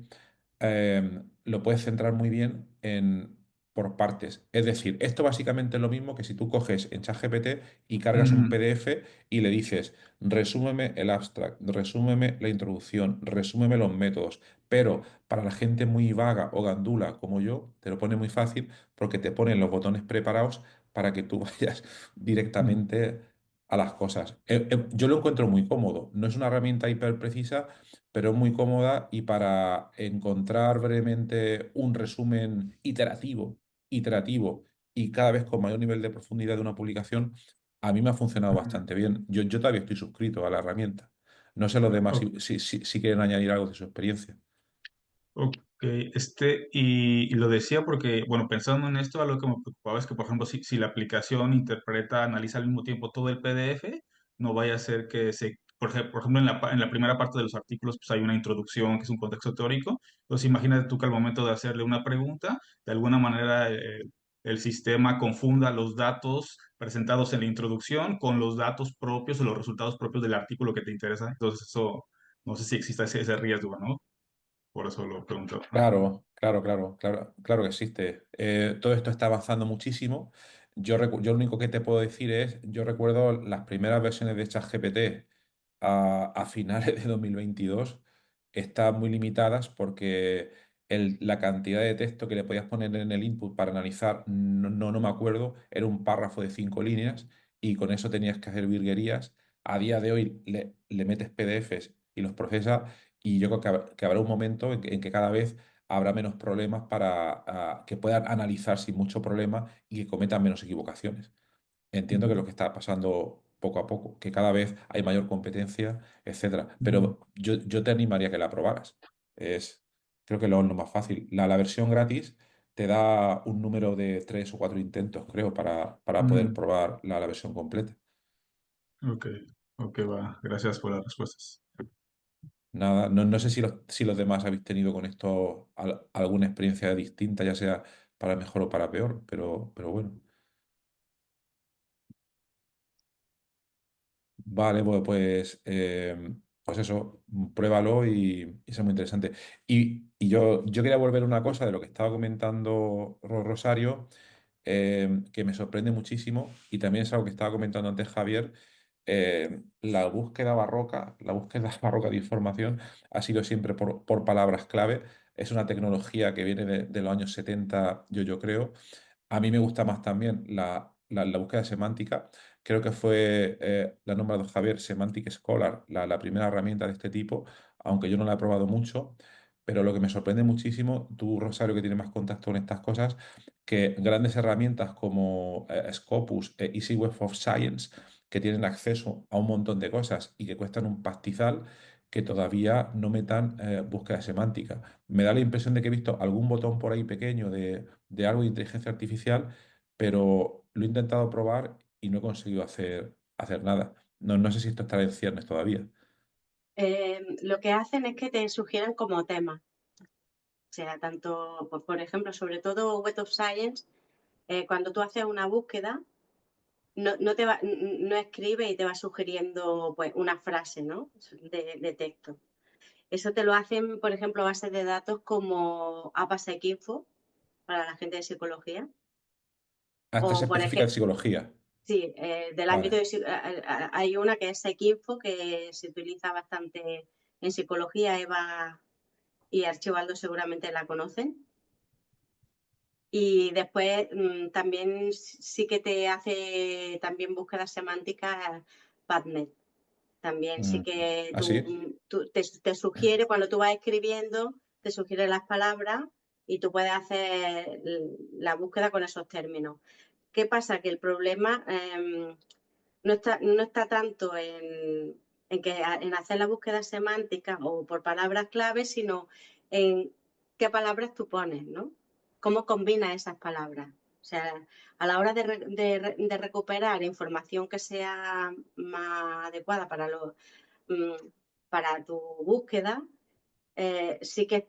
por partes. Es decir, esto básicamente es lo mismo que si tú coges en ChatGPT y cargas un Mm. PDF y le dices, resúmeme el abstract, resúmeme la introducción, resúmeme los métodos. Pero para la gente muy vaga o gandula como yo, te lo pone muy fácil porque te ponen los botones preparados para que tú vayas Mm. directamente a las cosas. Yo lo encuentro muy cómodo. No es una herramienta hiper precisa, pero es muy cómoda y para encontrar brevemente un resumen iterativo y cada vez con mayor nivel de profundidad de una publicación, a mí me ha funcionado bastante bien. Yo todavía estoy suscrito a la herramienta. No sé los demás Ok. si quieren añadir algo de su experiencia. Ok, y lo decía porque, bueno, pensando en esto, algo que me preocupaba es que, por ejemplo, si la aplicación interpreta, analiza al mismo tiempo todo el PDF, no vaya a ser que por ejemplo, en la primera parte de los artículos, pues hay una introducción que es un contexto teórico. Entonces, imagínate tú que al momento de hacerle una pregunta, de alguna manera el sistema confunda los datos presentados en la introducción con los datos propios o los resultados propios del artículo que te interesa. Entonces, eso, no sé si existe ese riesgo, ¿no? Por eso lo pregunto. Claro que existe. Todo esto está avanzando muchísimo. Yo lo único que te puedo decir es, yo recuerdo las primeras versiones de ChatGPT a finales de 2022 están muy limitadas porque la cantidad de texto que le podías poner en el input para analizar, no me acuerdo, era un párrafo de 5 líneas y con eso tenías que hacer virguerías. A día de hoy le metes PDFs y los procesa y yo creo que habrá un momento en que cada vez habrá menos problemas para que puedan analizar sin mucho problema y que cometan menos equivocaciones. Entiendo que es lo que está pasando poco a poco, que cada vez hay mayor competencia, etcétera. Pero yo te animaría a que la probaras. Creo que lo más fácil. La versión gratis te da un número de 3 o 4 intentos, creo, para poder Mm, probar la versión completa. ok, ok, va. Gracias por las respuestas. Nada, no sé si los demás habéis tenido con esto alguna experiencia distinta, ya sea para mejor o para peor, pero bueno. Vale, pues eso, pruébalo y es muy interesante. Y yo quería volver a una cosa de lo que estaba comentando Rosario, que me sorprende muchísimo, y también es algo que estaba comentando antes Javier. La búsqueda barroca de información ha sido siempre por palabras clave. Es una tecnología que viene de los años 70, yo creo. A mí me gusta más también la búsqueda semántica. Creo que fue, la ha nombrado Javier, Semantic Scholar, la primera herramienta de este tipo, aunque yo no la he probado mucho. Pero lo que me sorprende muchísimo, tú, Rosario, que tienes más contacto con estas cosas, que grandes herramientas como Scopus e Easy Web of Science, que tienen acceso a un montón de cosas y que cuestan un pastizal, que todavía no metan búsqueda semántica. Me da la impresión de que he visto algún botón por ahí pequeño de algo de inteligencia artificial, pero lo he intentado probar y no he conseguido hacer nada. No sé si esto estará en ciernes todavía. Lo que hacen es que te sugieren como tema. O sea, tanto, pues, por ejemplo, sobre todo Web of Science, cuando tú haces una búsqueda, no escribe y te va sugiriendo pues, una frase, ¿no? de texto. Eso te lo hacen, por ejemplo, bases de datos como AppAsecInfo para la gente de psicología. Esta es O, por específica de ejemplo, psicología. sí, del ámbito Vale. hay una que es Sequinfo, que se utiliza bastante en psicología. Eva y Archibaldo seguramente la conocen. Y después también sí que te hace también búsquedas semánticas PubMed. También sí que ¿Ah, sí? te sugiere, cuando tú vas escribiendo, te sugiere las palabras y tú puedes hacer la búsqueda con esos términos. ¿Qué pasa? Que el problema no está tanto en hacer la búsqueda semántica o por palabras clave, sino en qué palabras tú pones, ¿no? Cómo combinas esas palabras. O sea, a la hora de recuperar información que sea más adecuada para tu búsqueda, sí que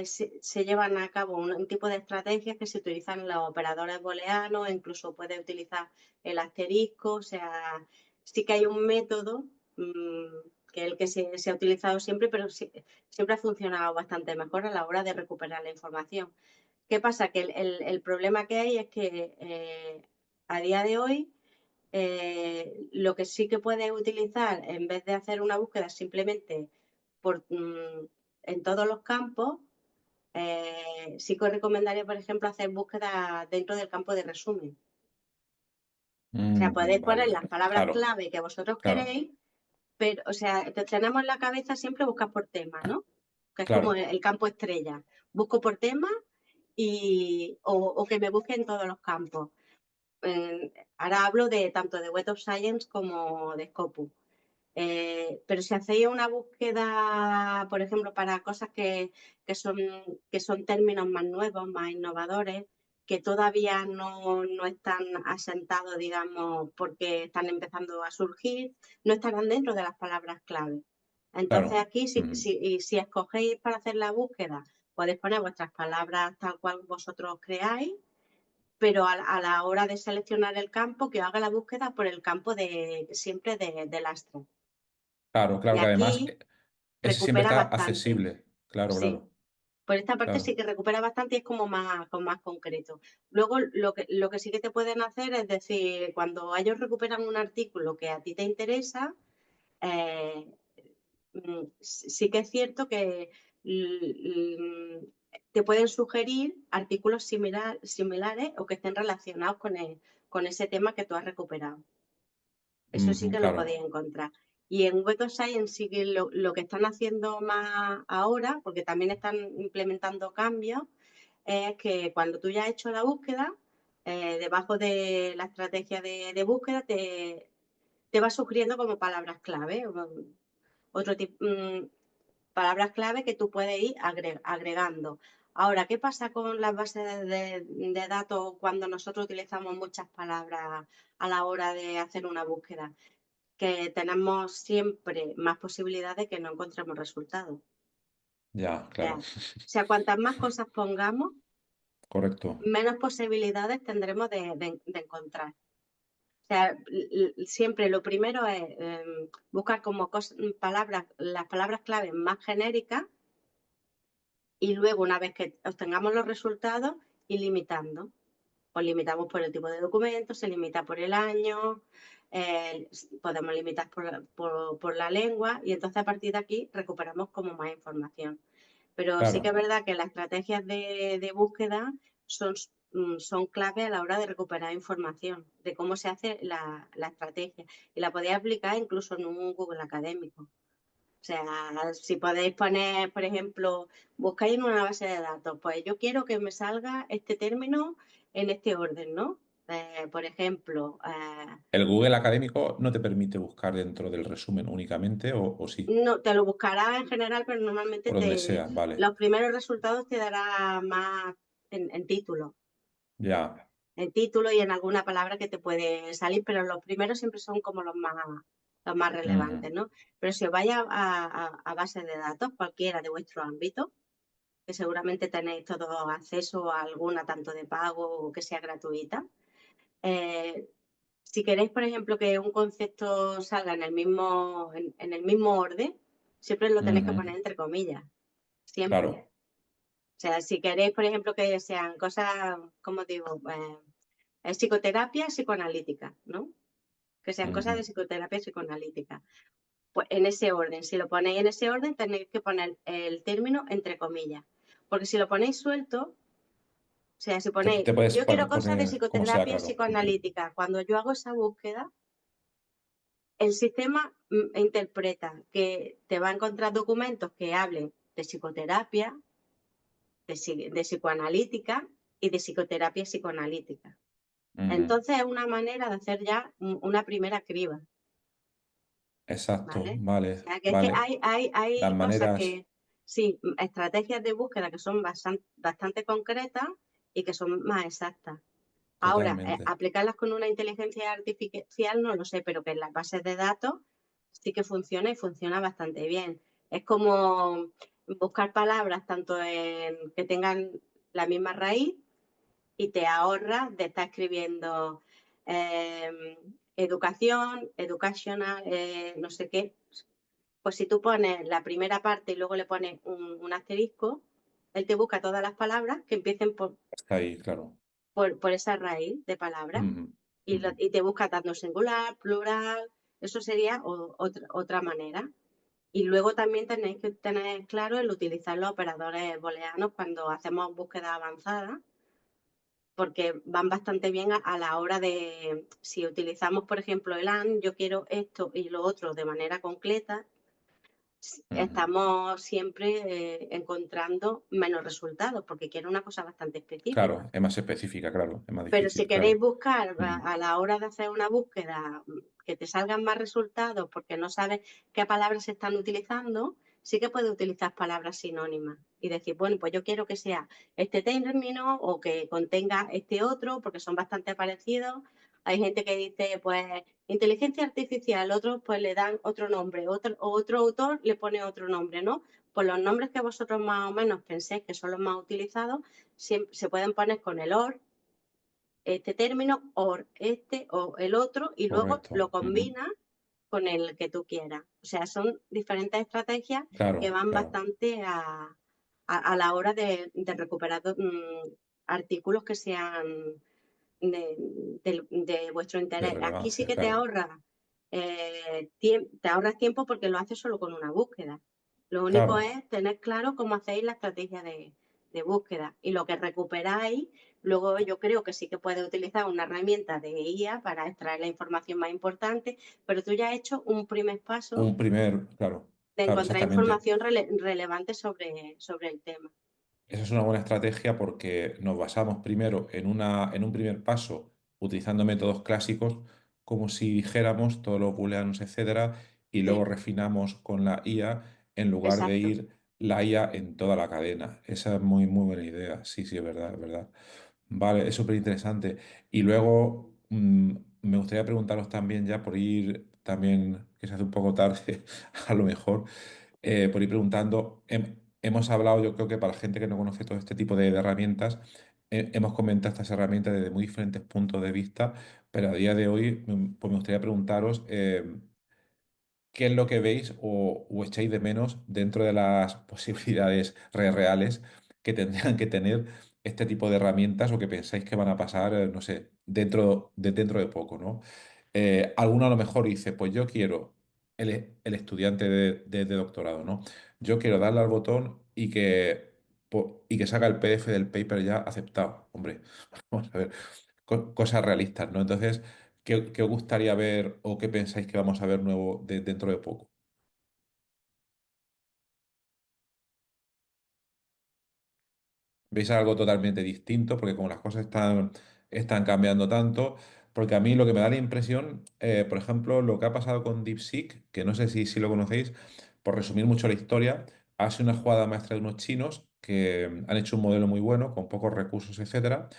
se llevan a cabo un tipo de estrategias que se utilizan en los operadores booleanos, incluso puedes utilizar el asterisco. O sea, sí que hay un método que es el que se ha utilizado siempre, pero siempre ha funcionado bastante mejor a la hora de recuperar la información. ¿Qué pasa? Que el problema que hay es que a día de hoy lo que sí que puedes utilizar, en vez de hacer una búsqueda simplemente en todos los campos, sí que os recomendaría, por ejemplo, hacer búsquedas dentro del campo de resumen. O sea, podéis Vale, poner las palabras claro, clave que vosotros claro, queréis, pero, o sea, tenemos en la cabeza siempre buscar por tema, ¿no? Que es como claro. el campo estrella. Busco por tema o que me busque en todos los campos. Ahora hablo de tanto de Web of Science como de Scopus. Pero si hacéis una búsqueda, por ejemplo, para cosas que son términos más nuevos, más innovadores, que todavía no están asentados, digamos, porque están empezando a surgir, no estarán dentro de las palabras clave. Entonces Claro. aquí, si escogéis para hacer la búsqueda, podéis poner vuestras palabras tal cual vosotros creáis, pero a la hora de seleccionar el campo, que haga la búsqueda por el campo siempre de lastre. Claro, Y claro, que además aquí ese siempre recupera está bastante. accesible. Claro, Sí, claro, por esta parte sí claro. que recupera bastante y es como más concreto. Luego, lo que sí que te pueden hacer es decir, cuando ellos recuperan un artículo que a ti te interesa, eh, sí que es cierto que te pueden sugerir artículos similares o que estén relacionados con ese tema que tú has recuperado. Eso sí que lo Claro, podéis encontrar. Y en Web of Science sí que lo que están haciendo más ahora, porque también están implementando cambios, es que cuando tú ya has hecho la búsqueda, debajo de la estrategia de búsqueda te te va sugiriendo como palabras clave, otro tipo, palabras clave que tú puedes ir agregando. Ahora, ¿qué pasa con las bases de datos cuando nosotros utilizamos muchas palabras a la hora de hacer una búsqueda? Que tenemos siempre más posibilidades de que no encontremos resultados. Ya, claro. O sea, cuantas más cosas pongamos, Correcto. menos posibilidades tendremos de encontrar. O sea, siempre lo primero es buscar como palabras, las palabras clave más genéricas, y luego, una vez que obtengamos los resultados, ir limitando. Pues limitamos por el tipo de documento, se limita por el año, podemos limitar por la lengua, y entonces a partir de aquí recuperamos como más información. Pero sí que es Claro, verdad que las estrategias de búsqueda son clave a la hora de recuperar información, de cómo se hace la estrategia. Y la podéis aplicar incluso en un Google académico. O sea, si podéis poner, por ejemplo, buscáis en una base de datos, pues yo quiero que me salga este término en este orden, ¿no? Por ejemplo, ¿el Google académico no te permite buscar dentro del resumen únicamente o sí? no, te lo buscará en general, pero normalmente Por donde sea, vale. los primeros resultados te dará más en título. Ya. En título y en alguna palabra que te puede salir, pero los primeros siempre son como los más relevantes, Ujú. ¿no? Pero si os vais a bases de datos, cualquiera de vuestro ámbito, que seguramente tenéis todos acceso a alguna, tanto de pago o que sea gratuita. Si queréis, por ejemplo, que un concepto salga en el mismo orden, siempre lo tenéis que Ujú. poner entre comillas, siempre. Claro. O sea, si queréis, por ejemplo, que sean cosas, como digo, psicoterapia psicoanalítica, ¿no? Que sean cosas de Ujú. psicoterapia psicoanalítica. Pues en ese orden, si lo ponéis en ese orden, tenéis que poner el término entre comillas. Porque si lo ponéis suelto, o sea, si ponéis, Te puedes yo quiero cosas de poner como sea, psicoterapia claro. Ujú. psicoanalítica, cuando yo hago esa búsqueda, el sistema interpreta que te va a encontrar documentos que hablen de psicoterapia, de psicoanalítica y de psicoterapia psicoanalítica. Ujú. Entonces es una manera de hacer ya una primera criba, Exacto, ¿vale? O vale, sea, que es que vale. Las hay cosas maneras, que, sí, estrategias de búsqueda que son bastante concretas y que son más exactas. Ahora, totalmente. aplicarlas con una inteligencia artificial no lo sé, pero que en las bases de datos sí que funciona y funciona bastante bien. Es como buscar palabras tanto que tengan la misma raíz, y te ahorras de estar escribiendo educación, educational, no sé qué. Pues si tú pones la primera parte y luego le pones un asterisco, él te busca todas las palabras que empiecen Está ahí, claro. por esa raíz de palabras, Ujú. y, Ujú. y te busca tanto singular, plural. Eso sería otra manera. Y luego también tenéis que tener claro el utilizar los operadores booleanos cuando hacemos búsqueda avanzada, porque van bastante bien a la hora de, si utilizamos, por ejemplo, el AND, yo quiero esto y lo otro de manera concreta, Ujú. estamos siempre encontrando menos resultados, porque quiero una cosa bastante específica. Claro, es más específica, claro, es más Pero si difícil, queréis claro. buscar Ujú. a la hora de hacer una búsqueda que te salgan más resultados porque no sabes qué palabras se están utilizando, sí que puedes utilizar palabras sinónimas y decir, bueno, pues yo quiero que sea este término o que contenga este otro, porque son bastante parecidos. Hay gente que dice, pues, inteligencia artificial, otros pues le dan otro nombre, otro autor le pone otro nombre, ¿no? Pues los nombres que vosotros más o menos penséis que son los más utilizados se pueden poner con el OR, este término, o el otro, y luego Correcto. lo Ujú. combinas con el que tú quieras. O sea, son diferentes estrategias que Claro, van claro. bastante a la hora de recuperar artículos que sean de vuestro De interés. Aquí sí relevancia, que te claro. te ahorras tiempo porque lo haces solo con una búsqueda. Lo único Claro. es tener claro cómo hacéis la estrategia de búsqueda, y lo que recuperáis, luego yo creo que sí que puedes utilizar una herramienta de IA para extraer la información más importante, pero tú ya has hecho un primer paso Un primer, claro, de claro, encontrar exactamente. información relevante sobre el tema. Esa es una buena estrategia porque nos basamos primero en un primer paso utilizando métodos clásicos como si dijéramos todos los booleanos, etcétera, y luego Sí, refinamos con la IA en lugar de exacto. ir la IA en toda la cadena. Esa es muy, muy buena idea. Sí, sí, es verdad, es verdad. Vale, es súper interesante. Y luego me gustaría preguntaros también, ya por ir también, que se hace un poco tarde, a lo mejor, por ir preguntando, hemos hablado, yo creo que para la gente que no conoce todo este tipo de herramientas, hemos comentado estas herramientas desde muy diferentes puntos de vista, pero a día de hoy, pues me gustaría preguntaros, ¿qué es lo que veis o echáis de menos dentro de las posibilidades reales que tendrían que tener este tipo de herramientas o que pensáis que van a pasar, no sé, dentro de poco, ¿no? Alguno a lo mejor dice, pues yo quiero, el estudiante de doctorado, ¿no? Yo quiero darle al botón y que salga el PDF del paper ya aceptado. Hombre, vamos a ver, cosas realistas, ¿no? Entonces, ¿qué os gustaría ver o qué pensáis que vamos a ver nuevo dentro de poco? ¿Veis algo totalmente distinto? Porque como las cosas están cambiando tanto, porque a mí lo que me da la impresión, por ejemplo, lo que ha pasado con DeepSeek, que no sé si lo conocéis, por resumir mucho la historia, ha sido una jugada maestra de unos chinos que han hecho un modelo muy bueno, con pocos recursos, etcétera,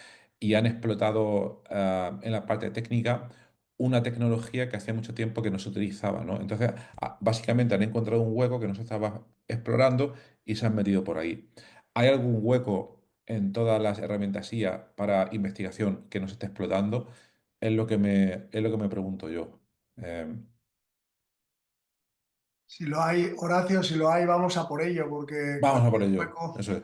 y han explotado en la parte técnica una tecnología que hacía mucho tiempo que no se utilizaba, ¿no? Entonces, básicamente han encontrado un hueco que no se estaba explorando y se han metido por ahí. ¿Hay algún hueco en todas las herramientas IA para investigación que no se esté explotando? Es lo que me pregunto yo. Em, Si lo hay, Horacio, si lo hay, vamos a por ello, porque Vamos a por cualquier ello. hueco, Eso es.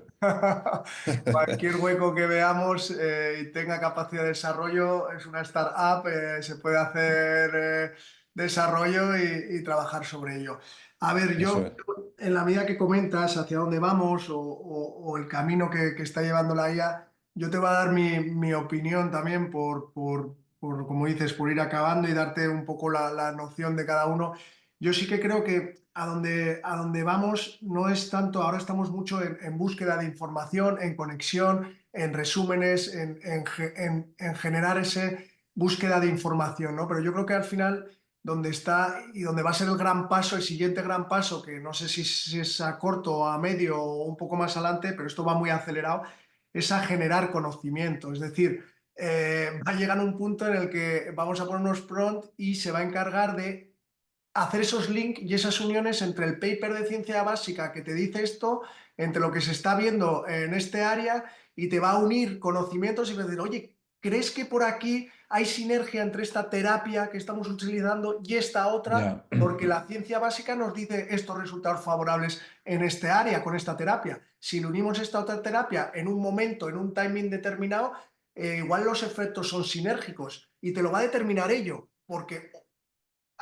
cualquier hueco que veamos y tenga capacidad de desarrollo es una startup, se puede hacer desarrollo y trabajar sobre ello. A ver, Eso yo, es. en la medida que comentas hacia dónde vamos o el camino que está llevando la IA, yo te voy a dar mi opinión también como dices, por ir acabando y darte un poco la noción de cada uno. Yo sí que creo que a donde vamos no es tanto, ahora estamos mucho en búsqueda de información, en conexión, en resúmenes, en generar esa búsqueda de información, ¿no? Pero yo creo que al final donde está y donde va a ser el gran paso, el siguiente gran paso, que no sé si es a corto, a medio o un poco más adelante, pero esto va muy acelerado, es a generar conocimiento. Es decir, va a llegar un punto en el que vamos a poner unos prompts y se va a encargar de hacer esos links y esas uniones entre el paper de ciencia básica que te dice esto, entre lo que se está viendo en este área y te va a unir conocimientos y va a decir, oye, ¿crees que por aquí hay sinergia entre esta terapia que estamos utilizando y esta otra? Ya. Porque la ciencia básica nos dice estos resultados favorables en este área con esta terapia. Si le unimos esta otra terapia en un momento, en un timing determinado, igual los efectos son sinérgicos y te lo va a determinar ello, porque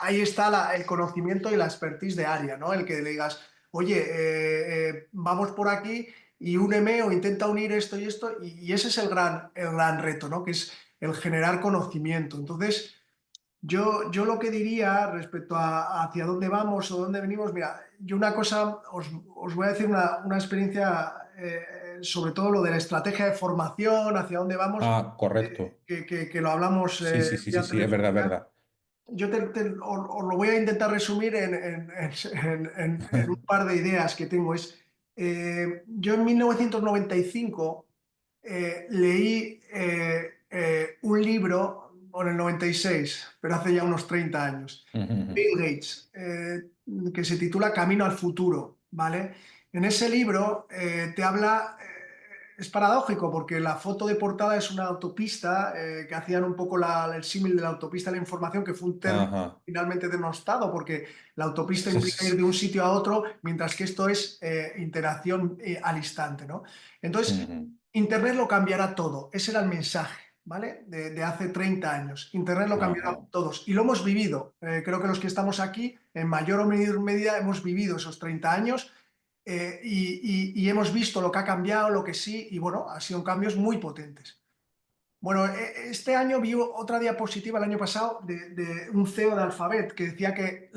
ahí está el conocimiento y la expertise de área, ¿no? El que le digas, oye, vamos por aquí y úneme o intenta unir esto y esto, y ese es el gran reto, ¿no? Que es el generar conocimiento. Entonces, yo lo que diría respecto a hacia dónde vamos o dónde venimos, mira, yo una cosa, os voy a decir una experiencia, sobre todo lo de la estrategia de formación, hacia dónde vamos, Ah, correcto. que lo hablamos Sí, sí, sí, sí, vía sí, es verdad, es telefónica. verdad. Yo os lo voy a intentar resumir en un par de ideas que tengo. Yo en 1995 leí un libro, o en el 96, pero hace ya unos 30 años, Ujú, ujú. Bill Gates, que se titula Camino al futuro, ¿vale? En ese libro te habla, es paradójico porque la foto de portada es una autopista, que hacían un poco el símil de la autopista de la información, que fue un término Ajá. finalmente denostado porque la autopista Sí, sí, implica ir sí. de un sitio a otro, mientras que esto es interacción al instante, ¿no? Entonces, Ujú. Internet lo cambiará todo, ese era el mensaje. ¿Vale? De hace 30 años. Internet lo cambiará Ajá. todos y lo hemos vivido. Creo que los que estamos aquí, en mayor o menor medida, hemos vivido esos 30 años y hemos visto lo que ha cambiado, lo que sí, y bueno, han sido cambios muy potentes. Bueno, este año vi otra diapositiva el año pasado de un CEO de Alphabet que decía que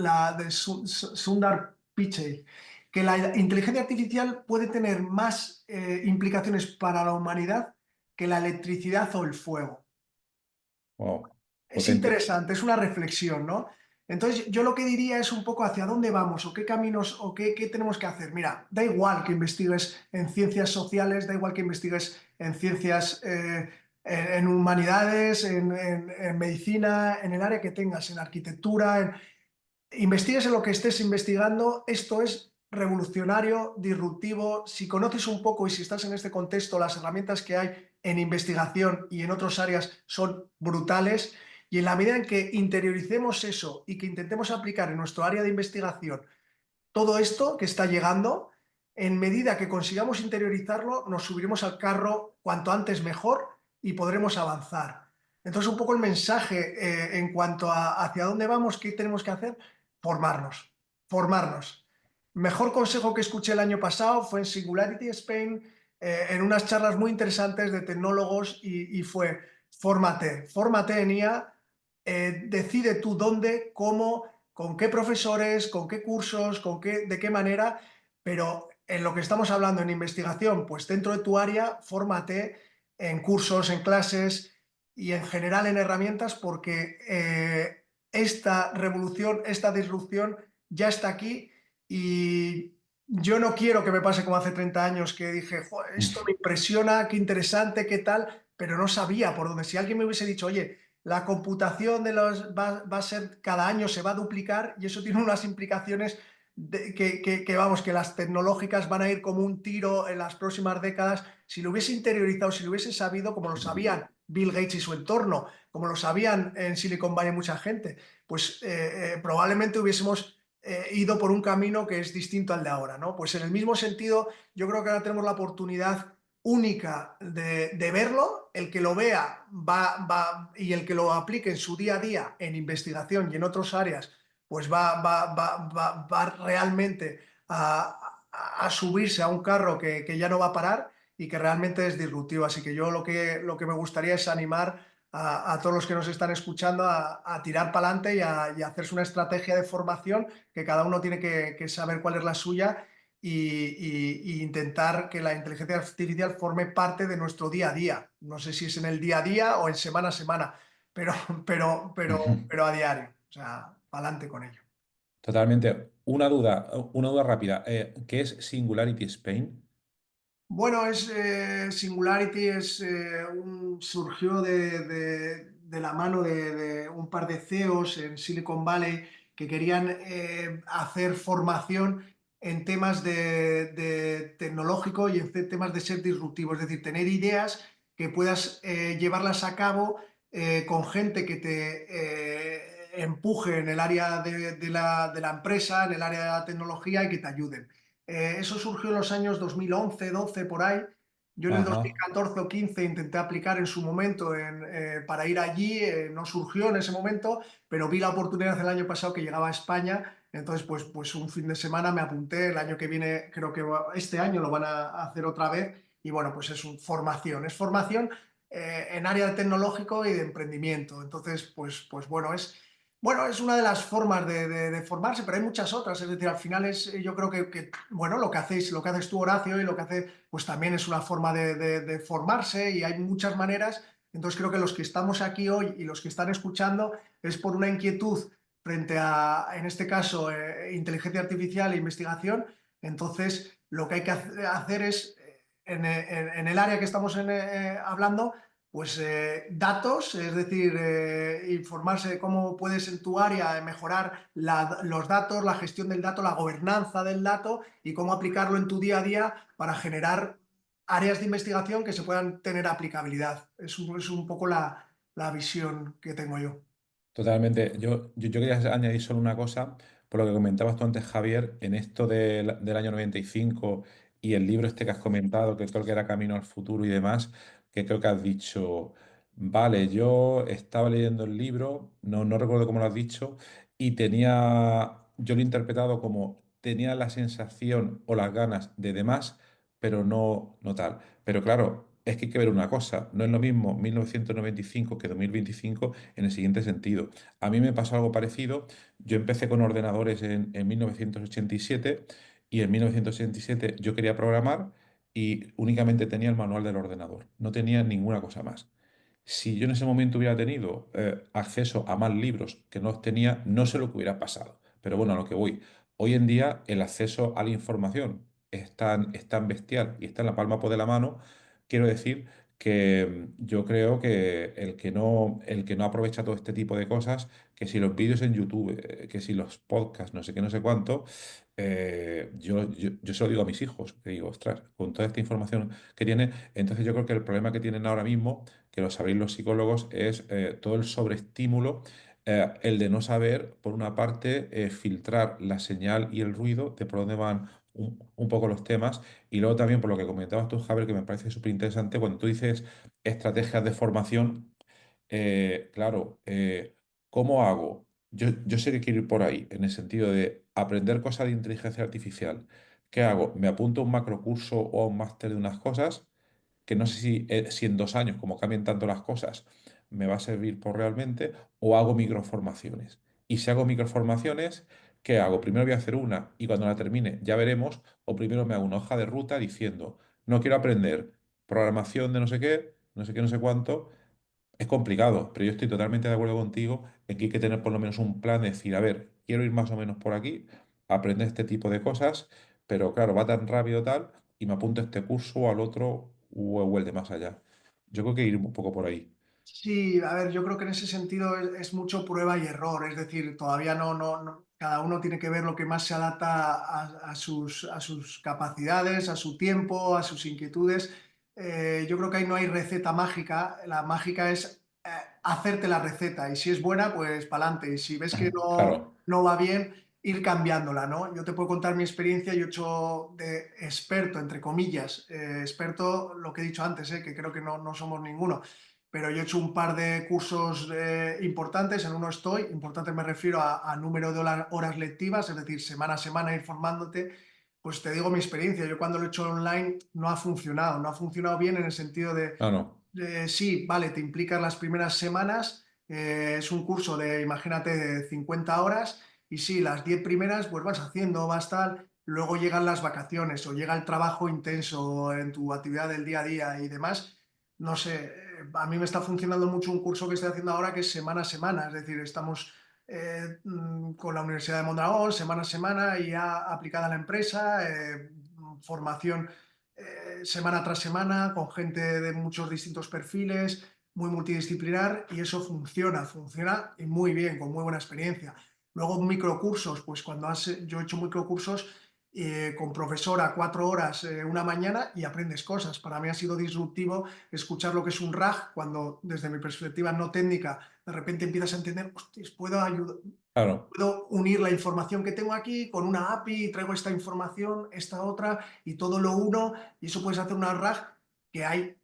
Sundar Pichai, que la inteligencia artificial puede tener más implicaciones para la humanidad que la electricidad o el fuego. Wow. es potente. interesante, es una reflexión, ¿no? Entonces, yo lo que diría es un poco hacia dónde vamos o qué caminos o qué tenemos que hacer. Mira, da igual que investigues en ciencias sociales, da igual que investigues en ciencias, en humanidades, en medicina, en el área que tengas, en arquitectura, investigues en lo que estés investigando, esto es revolucionario, disruptivo. Si conoces un poco y si estás en este contexto, las herramientas que hay en investigación y en otras áreas son brutales. Y en la medida en que interioricemos eso y que intentemos aplicar en nuestro área de investigación todo esto que está llegando, en medida que consigamos interiorizarlo, nos subiremos al carro cuanto antes mejor y podremos avanzar. Entonces, un poco el mensaje en cuanto a hacia dónde vamos, qué tenemos que hacer, formarnos, formarnos. Mejor consejo que escuché el año pasado fue en Singularity Spain, en unas charlas muy interesantes de tecnólogos y fue, fórmate, fórmate en IA, decide tú dónde, cómo, con qué profesores, con qué cursos, de qué manera, pero en lo que estamos hablando en investigación, pues dentro de tu área, fórmate en cursos, en clases y en general en herramientas porque esta revolución, esta disrupción ya está aquí y yo no quiero que me pase como hace 30 años que dije, "Joder, esto me impresiona, qué interesante, qué tal", pero no sabía por dónde. Si alguien me hubiese dicho, oye, la computación va a ser, cada año se va a duplicar y eso tiene unas implicaciones vamos, que las tecnológicas van a ir como un tiro en las próximas décadas. Si lo hubiese interiorizado, si lo hubiese sabido, como lo sabían Bill Gates y su entorno, como lo sabían en Silicon Valley mucha gente, pues probablemente hubiésemos ido por un camino que es distinto al de ahora, ¿no? Pues en el mismo sentido, yo creo que ahora tenemos la oportunidad única de verlo, el que lo vea y el que lo aplique en su día a día en investigación y en otras áreas, pues va realmente a subirse a un carro que ya no va a parar y que realmente es disruptivo. Así que yo lo que me gustaría es animar a todos los que nos están escuchando a tirar para adelante y a hacerse una estrategia de formación que cada uno tiene que saber cuál es la suya y intentar que la inteligencia artificial forme parte de nuestro día a día. No sé si es en el día a día o en semana a semana, pero, pero a diario. O sea, para adelante con ello. Totalmente. Una duda rápida. ¿Qué es Singularity Spain? Bueno, Singularity surgió de la mano de un par de CEOs en Silicon Valley que querían hacer formación en temas de tecnológico y en temas de ser disruptivo, es decir, tener ideas que puedas llevarlas a cabo con gente que te empuje en el área de la empresa, en el área de la tecnología y que te ayuden. Eso surgió en los años 2011, 12 por ahí. Yo en el Ajá. 2014 o 15 intenté aplicar en su momento para ir allí, no surgió en ese momento, pero vi la oportunidad el año pasado que llegaba a España, entonces pues un fin de semana me apunté, el año que viene creo que este año lo van a hacer otra vez y bueno, pues es formación en área tecnológico y de emprendimiento, entonces pues bueno, es una de las formas de formarse, pero hay muchas otras. Es decir, al final yo creo bueno, lo que haces tú, Horacio, y lo que hace, pues también es una forma de formarse y hay muchas maneras. Entonces creo que los que estamos aquí hoy y los que están escuchando es por una inquietud frente en este caso, inteligencia artificial e investigación. Entonces, lo que hay que hacer es, en el área que estamos hablando, pues datos, es decir, informarse de cómo puedes en tu área mejorar los datos, la gestión del dato, la gobernanza del dato y cómo aplicarlo en tu día a día para generar áreas de investigación que se puedan tener aplicabilidad. Es un poco la visión que tengo yo. Totalmente. Yo quería añadir solo una cosa, por lo que comentabas tú antes, Javier, en esto del año 95 y el libro este que has comentado, que creo que era Camino al Futuro y demás, que creo que has dicho, vale, yo estaba leyendo el libro, no recuerdo cómo lo has dicho, y yo lo he interpretado como tenía la sensación o las ganas de demás, pero no tal. Pero claro, es que hay que ver una cosa, no es lo mismo 1995 que 2025 en el siguiente sentido. A mí me pasó algo parecido. Yo empecé con ordenadores en 1987 y en 1987 yo quería programar y únicamente tenía el manual del ordenador, no tenía ninguna cosa más. Si yo en ese momento hubiera tenido acceso a más libros que no los tenía, no sé lo que hubiera pasado. Pero bueno, a lo que voy. Hoy en día el acceso a la información es tan bestial y está en la palma de la mano. Quiero decir que yo creo que el que no aprovecha todo este tipo de cosas, que si los vídeos en YouTube, que si los podcasts, no sé qué, no sé cuánto, yo se lo digo a mis hijos, que digo, ostras, con toda esta información que tiene, entonces yo creo que el problema que tienen ahora mismo, que lo sabréis los psicólogos, es todo el sobreestímulo, el de no saber, por una parte, filtrar la señal y el ruido de por dónde van un poco los temas, y luego también por lo que comentabas tú, Javier, que me parece súper interesante, cuando tú dices estrategias de formación, claro, ¿cómo hago? Yo sé que quiero ir por ahí, en el sentido de aprender cosas de inteligencia artificial. ¿Qué hago? ¿Me apunto a un macrocurso o a un máster de unas cosas? Que no sé si en 2 años, como cambian tanto las cosas, me va a servir por realmente, o hago microformaciones. Y si hago microformaciones, ¿qué hago? Primero voy a hacer una y cuando la termine ya veremos, o primero me hago una hoja de ruta diciendo, no quiero aprender programación de no sé qué, no sé qué, no sé cuánto. Es complicado, pero yo estoy totalmente de acuerdo contigo en que hay que tener por lo menos un plan, de decir, a ver, quiero ir más o menos por aquí, aprender este tipo de cosas, pero claro, va tan rápido tal, y me apunto a este curso o al otro o el de más allá. Yo creo que ir un poco por ahí. Sí, a ver, yo creo que en ese sentido es mucho prueba y error, es decir, todavía cada uno tiene que ver lo que más se adapta a sus capacidades, a su tiempo, a sus inquietudes. Yo creo que ahí no hay receta mágica, la mágica es hacerte la receta y si es buena, pues para adelante, y si ves que Claro, no va bien, ir cambiándola, ¿no? Yo te puedo contar mi experiencia, yo he hecho de experto, entre comillas, experto, lo que he dicho antes, que creo que no somos ninguno, pero yo he hecho un par de cursos importantes, en uno estoy, importante me refiero a número de horas lectivas, es decir, semana a semana ir formándote. Pues te digo mi experiencia, yo cuando lo he hecho online no ha funcionado bien en el sentido no, no. sí, vale, te implicas las primeras semanas, es un curso de, imagínate, de 50 horas, y sí, las 10 primeras pues vas haciendo, vas tal, luego llegan las vacaciones o llega el trabajo intenso en tu actividad del día a día y demás. No sé, a mí me está funcionando mucho un curso que estoy haciendo ahora que es semana a semana, es decir, estamos con la Universidad de Mondragón, semana a semana, y ya aplicada a la empresa, formación semana tras semana, con gente de muchos distintos perfiles, muy multidisciplinar, y eso funciona y muy bien, con muy buena experiencia. Luego microcursos, pues yo he hecho microcursos con profesora 4 horas una mañana y aprendes cosas. Para mí ha sido disruptivo escuchar lo que es un RAG cuando desde mi perspectiva no técnica de repente empiezas a entender, hostias, Claro. puedo unir la información que tengo aquí con una API, traigo esta información, esta otra, y todo lo uno, y eso puedes hacer una RAG que hay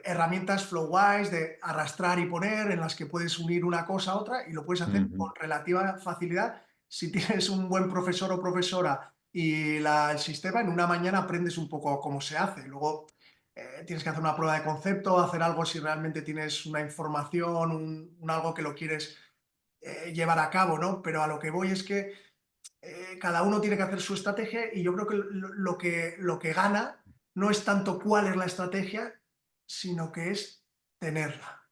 herramientas Flowwise de arrastrar y poner en las que puedes unir una cosa a otra y lo puedes hacer Ujú. con relativa facilidad. Si tienes un buen profesor o profesora y el sistema, en una mañana aprendes un poco cómo se hace. Luego tienes que hacer una prueba de concepto, hacer algo si realmente tienes una información, algo que lo quieres llevar a cabo, ¿no? Pero a lo que voy es que cada uno tiene que hacer su estrategia y yo creo que lo que gana no es tanto cuál es la estrategia, sino que es tenerla.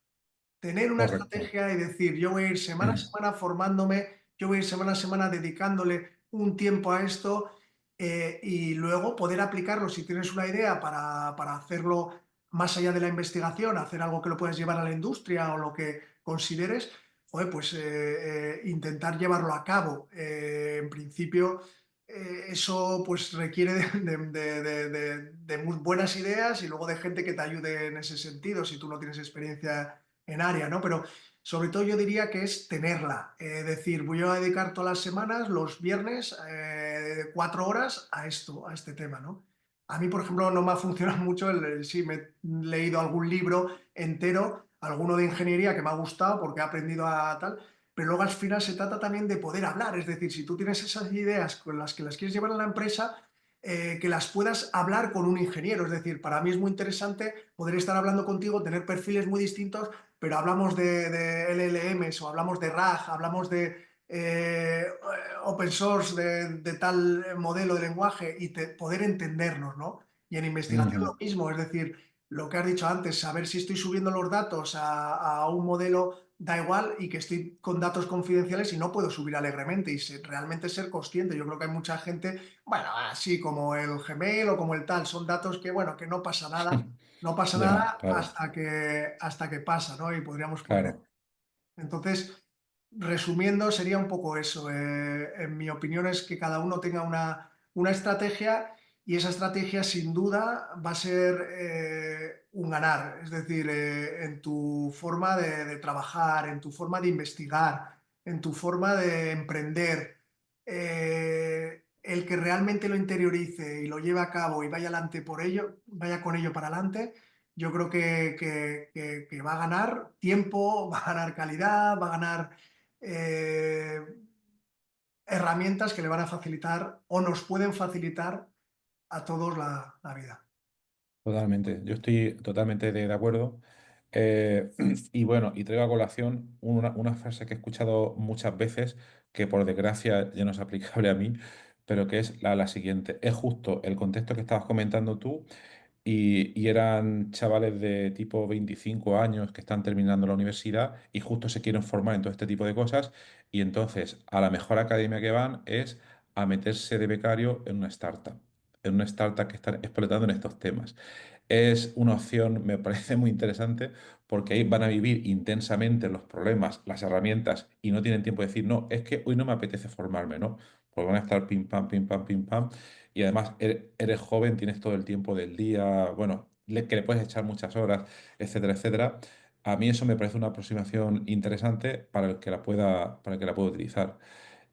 Tener una Correcto. estrategia y decir, yo voy a ir semana a semana formándome, yo voy a ir semana a semana dedicándole un tiempo a esto y luego poder aplicarlo si tienes una idea para hacerlo más allá de la investigación, hacer algo que lo puedas llevar a la industria o lo que consideres, joder, pues intentar llevarlo a cabo. En principio, eso pues requiere de muy buenas ideas y luego de gente que te ayude en ese sentido, si tú no tienes experiencia en área, ¿no? Pero sobre todo yo diría que es tenerla, decir, voy a dedicar todas las semanas, los viernes, 4 horas a esto, a este tema, ¿no? A mí, por ejemplo, no me ha funcionado mucho sí, me he leído algún libro entero, alguno de ingeniería que me ha gustado porque he aprendido a tal, pero luego al final se trata también de poder hablar, es decir, si tú tienes esas ideas con las que las quieres llevar a la empresa, que las puedas hablar con un ingeniero, es decir, para mí es muy interesante poder estar hablando contigo, tener perfiles muy distintos, pero hablamos de LLMs o hablamos de RAG, hablamos de open source, de tal modelo de lenguaje y poder entendernos, ¿no? Y en investigación lo Ujú. mismo, es decir, lo que has dicho antes, saber si estoy subiendo los datos a un modelo da igual y que estoy con datos confidenciales y no puedo subir alegremente y realmente ser consciente. Yo creo que hay mucha gente, bueno, así como el Gmail o como el tal, son datos que, bueno, que no pasa nada, no pasa Ya, nada claro, hasta que pasa, ¿no? Y podríamos poner. claro. Entonces, resumiendo, sería un poco eso. En mi opinión es que cada uno tenga una estrategia y esa estrategia sin duda va a ser un ganar. Es decir, en tu forma de trabajar, en tu forma de investigar, en tu forma de emprender. El que realmente lo interiorice y lo lleve a cabo y vaya adelante por ello, vaya con ello para adelante, yo creo que va a ganar tiempo, va a ganar calidad, va a ganar eh, herramientas que le van a facilitar o nos pueden facilitar a todos la vida. Totalmente, yo estoy totalmente de acuerdo. Y bueno, y traigo a colación una frase que he escuchado muchas veces, que por desgracia ya no es aplicable a mí, pero que es la siguiente. Es justo el contexto que estabas comentando tú y eran chavales de tipo 25 años que están terminando la universidad y justo se quieren formar en todo este tipo de cosas y entonces a la mejor academia que van es a meterse de becario en una startup que están explotando en estos temas. Es una opción, me parece muy interesante, porque ahí van a vivir intensamente los problemas, las herramientas, y no tienen tiempo de decir, no, es que hoy no me apetece formarme, ¿no? Pues van a estar pim, pam, pim, pam, pim, pam. Y además eres joven, tienes todo el tiempo del día, bueno, que le puedes echar muchas horas, etcétera, etcétera. A mí eso me parece una aproximación interesante para el que la pueda utilizar.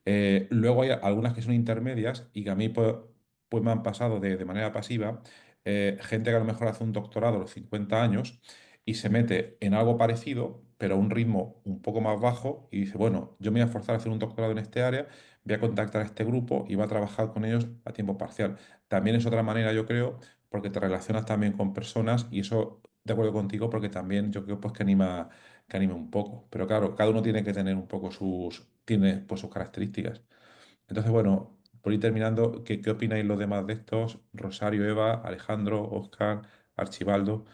Luego hay algunas que son intermedias y que a mí pues me han pasado de manera pasiva. Gente que a lo mejor hace un doctorado a los 50 años y se mete en algo parecido, pero a un ritmo un poco más bajo y dice, bueno, yo me voy a forzar a hacer un doctorado en este área, voy a contactar a este grupo y voy a trabajar con ellos a tiempo parcial. También es otra manera, yo creo, porque te relacionas también con personas y eso, de acuerdo contigo, porque también yo creo pues que anima un poco. Pero claro, cada uno tiene que tener un poco tiene pues sus características. Entonces, bueno, por ir terminando, ¿qué opináis los demás de estos? Rosario, Eva, Alejandro, Oscar, Archibaldo.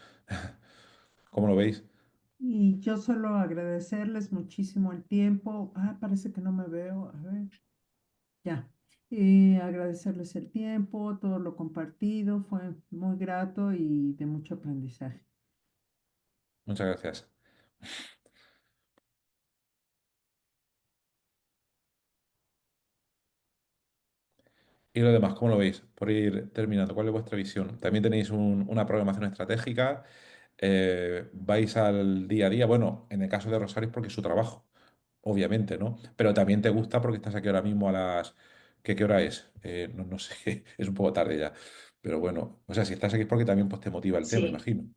¿Cómo lo veis? Y yo solo agradecerles muchísimo el tiempo. Ah, parece que no me veo. A ver, ya. Agradecerles el tiempo, todo lo compartido. Fue muy grato y de mucho aprendizaje. Muchas gracias. Y lo demás, ¿cómo lo veis? Por ir terminando, ¿cuál es vuestra visión? También tenéis una programación estratégica, vais al día a día. Bueno, en el caso de Rosario es porque es su trabajo, obviamente, ¿no? Pero también te gusta porque estás aquí ahora mismo a las... ¿Qué hora es? No, no sé, es un poco tarde ya. Pero bueno, o sea, si estás aquí es porque también pues, te motiva el tema, Sí. imagino.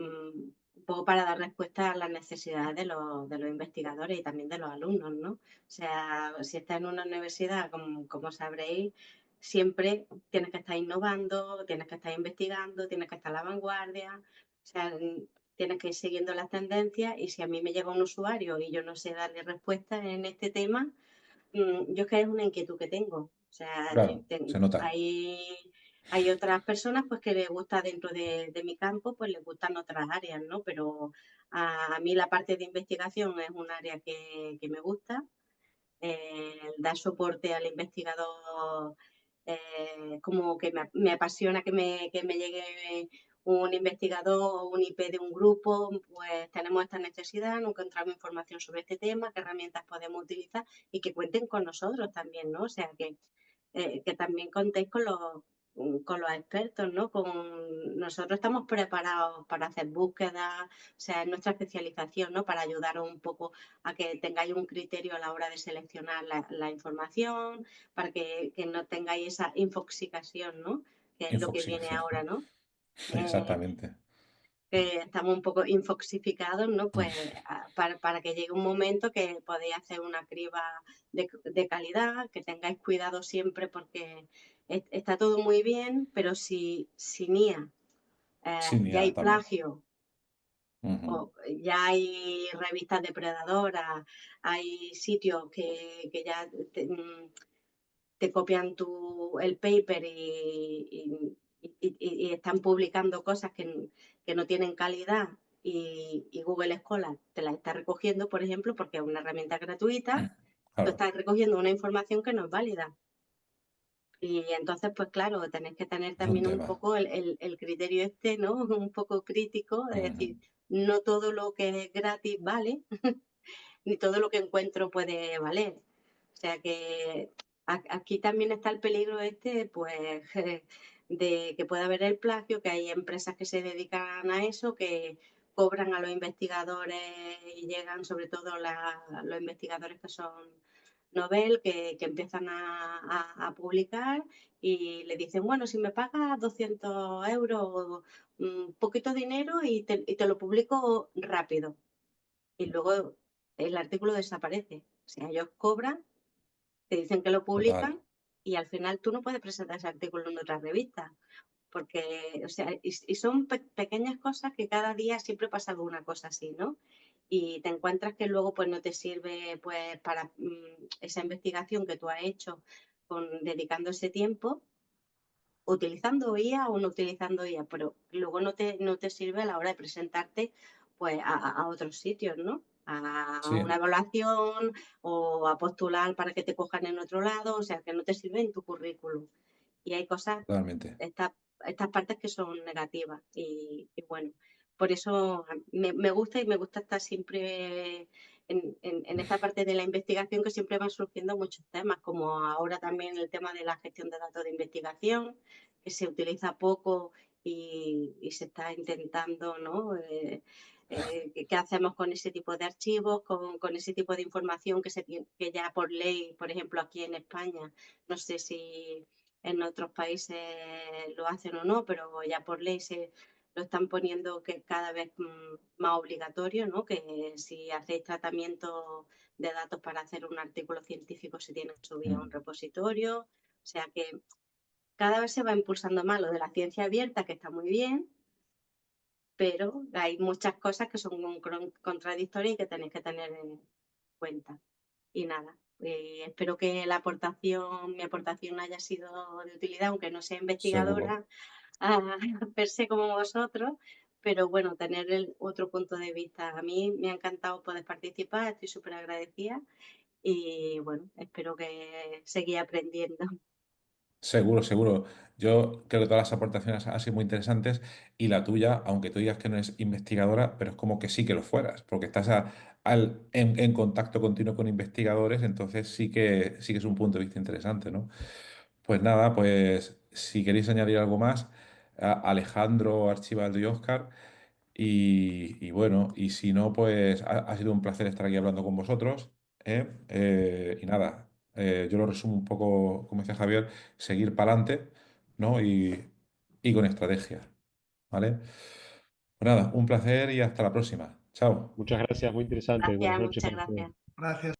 Un poco para dar respuesta a las necesidades de los investigadores y también de los alumnos, ¿no? O sea, si estás en una universidad, como sabréis, siempre tienes que estar innovando, tienes que estar investigando, tienes que estar a la vanguardia, o sea, tienes que ir siguiendo las tendencias y si a mí me llega un usuario y yo no sé darle respuesta en este tema, yo es que es una inquietud que tengo. O sea, Claro, se nota. hay otras personas pues que les gusta dentro de mi campo, pues les gustan otras áreas, ¿no? Pero a mí la parte de investigación es un área que me gusta. Dar soporte al investigador, como que me apasiona que me llegue un investigador o un IP de un grupo, pues tenemos esta necesidad, no encontramos información sobre este tema, qué herramientas podemos utilizar y que cuenten con nosotros también, ¿no? O sea, que también contéis con los expertos, ¿no? Nosotros estamos preparados para hacer búsquedas, o sea, es nuestra especialización, ¿no? Para ayudaros un poco a que tengáis un criterio a la hora de seleccionar la información, para que no tengáis esa infoxicación, ¿no? Que es lo que viene Infoxicación. ahora, ¿no? Eh, Exactamente. que estamos un poco infoxificados, ¿no? Pues para que llegue un momento que podáis hacer una criba de calidad, que tengáis cuidado siempre porque está todo muy bien, pero si IA Sin ya hay IA también. plagio Ujú. Ya hay revistas depredadoras, hay sitios que ya te copian el paper y están publicando cosas que no tienen calidad y Google Scholar te las está recogiendo, por ejemplo, porque es una herramienta gratuita, tú Claro, estás recogiendo una información que no es válida. Y entonces, pues claro, tenés que tener es un también un tema. poco el criterio este, ¿no? Un poco crítico, de Ujú. decir, no todo lo que es gratis vale, ni todo lo que encuentro puede valer. O sea que aquí también está el peligro este, pues, de que pueda haber el plagio, que hay empresas que se dedican a eso, que cobran a los investigadores y llegan sobre todo los investigadores que son Nobel, que empiezan a publicar y le dicen, bueno, si me pagas 200 euros, poquito dinero y te lo publico rápido. Y luego el artículo desaparece. O sea, ellos cobran, te dicen que lo Total. publican y al final tú no puedes presentar ese artículo en otra revista. Porque, o sea, y son pequeñas cosas que cada día siempre pasa alguna cosa así, ¿no? Y te encuentras que luego pues no te sirve pues para esa investigación que tú has hecho dedicando ese tiempo, utilizando IA o no utilizando IA, pero luego no te sirve a la hora de presentarte pues a otros sitios, ¿no? A Sí, una evaluación o a postular para que te cojan en otro lado, o sea, que no te sirve en tu currículum. Y hay cosas, totalmente. estas, estas partes que son negativas. Y bueno, por eso me gusta y me gusta estar siempre en esta parte de la investigación, que siempre van surgiendo muchos temas, como ahora también el tema de la gestión de datos de investigación, que se utiliza poco y se está intentando, ¿no? ¿Qué hacemos con ese tipo de archivos, con ese tipo de información que ya por ley, por ejemplo, aquí en España, no sé si en otros países lo hacen o no, pero ya por ley se lo están poniendo que cada vez más obligatorio, ¿no? Que si hacéis tratamiento de datos para hacer un artículo científico se tiene que subir a un Mm. repositorio. O sea que cada vez se va impulsando más lo de la ciencia abierta, que está muy bien, pero hay muchas cosas que son contradictorias y que tenéis que tener en cuenta. Y nada, espero que mi aportación haya sido de utilidad, aunque no sea Seguro. investigadora per se como vosotros, pero bueno, tener el otro punto de vista. A mí me ha encantado poder participar, estoy súper agradecida y bueno, espero que seguir aprendiendo. Seguro, seguro. Yo creo que todas las aportaciones han sido muy interesantes y la tuya, aunque tú digas que no eres investigadora, pero es como que sí que lo fueras, porque estás en contacto continuo con investigadores, entonces sí que es un punto de vista interesante, ¿no? Pues nada, pues si queréis añadir algo más, Alejandro, Archibaldo y Óscar, y bueno, y si no, pues ha sido un placer estar aquí hablando con vosotros, ¿eh? Y nada, yo lo resumo un poco, como decía Javier, seguir para adelante, ¿no? Y con estrategia, ¿vale? Pues nada, un placer y hasta la próxima. Chao. Muchas gracias, muy interesante. Buenas Gracias, noches muchas para todos. gracias. Gracias.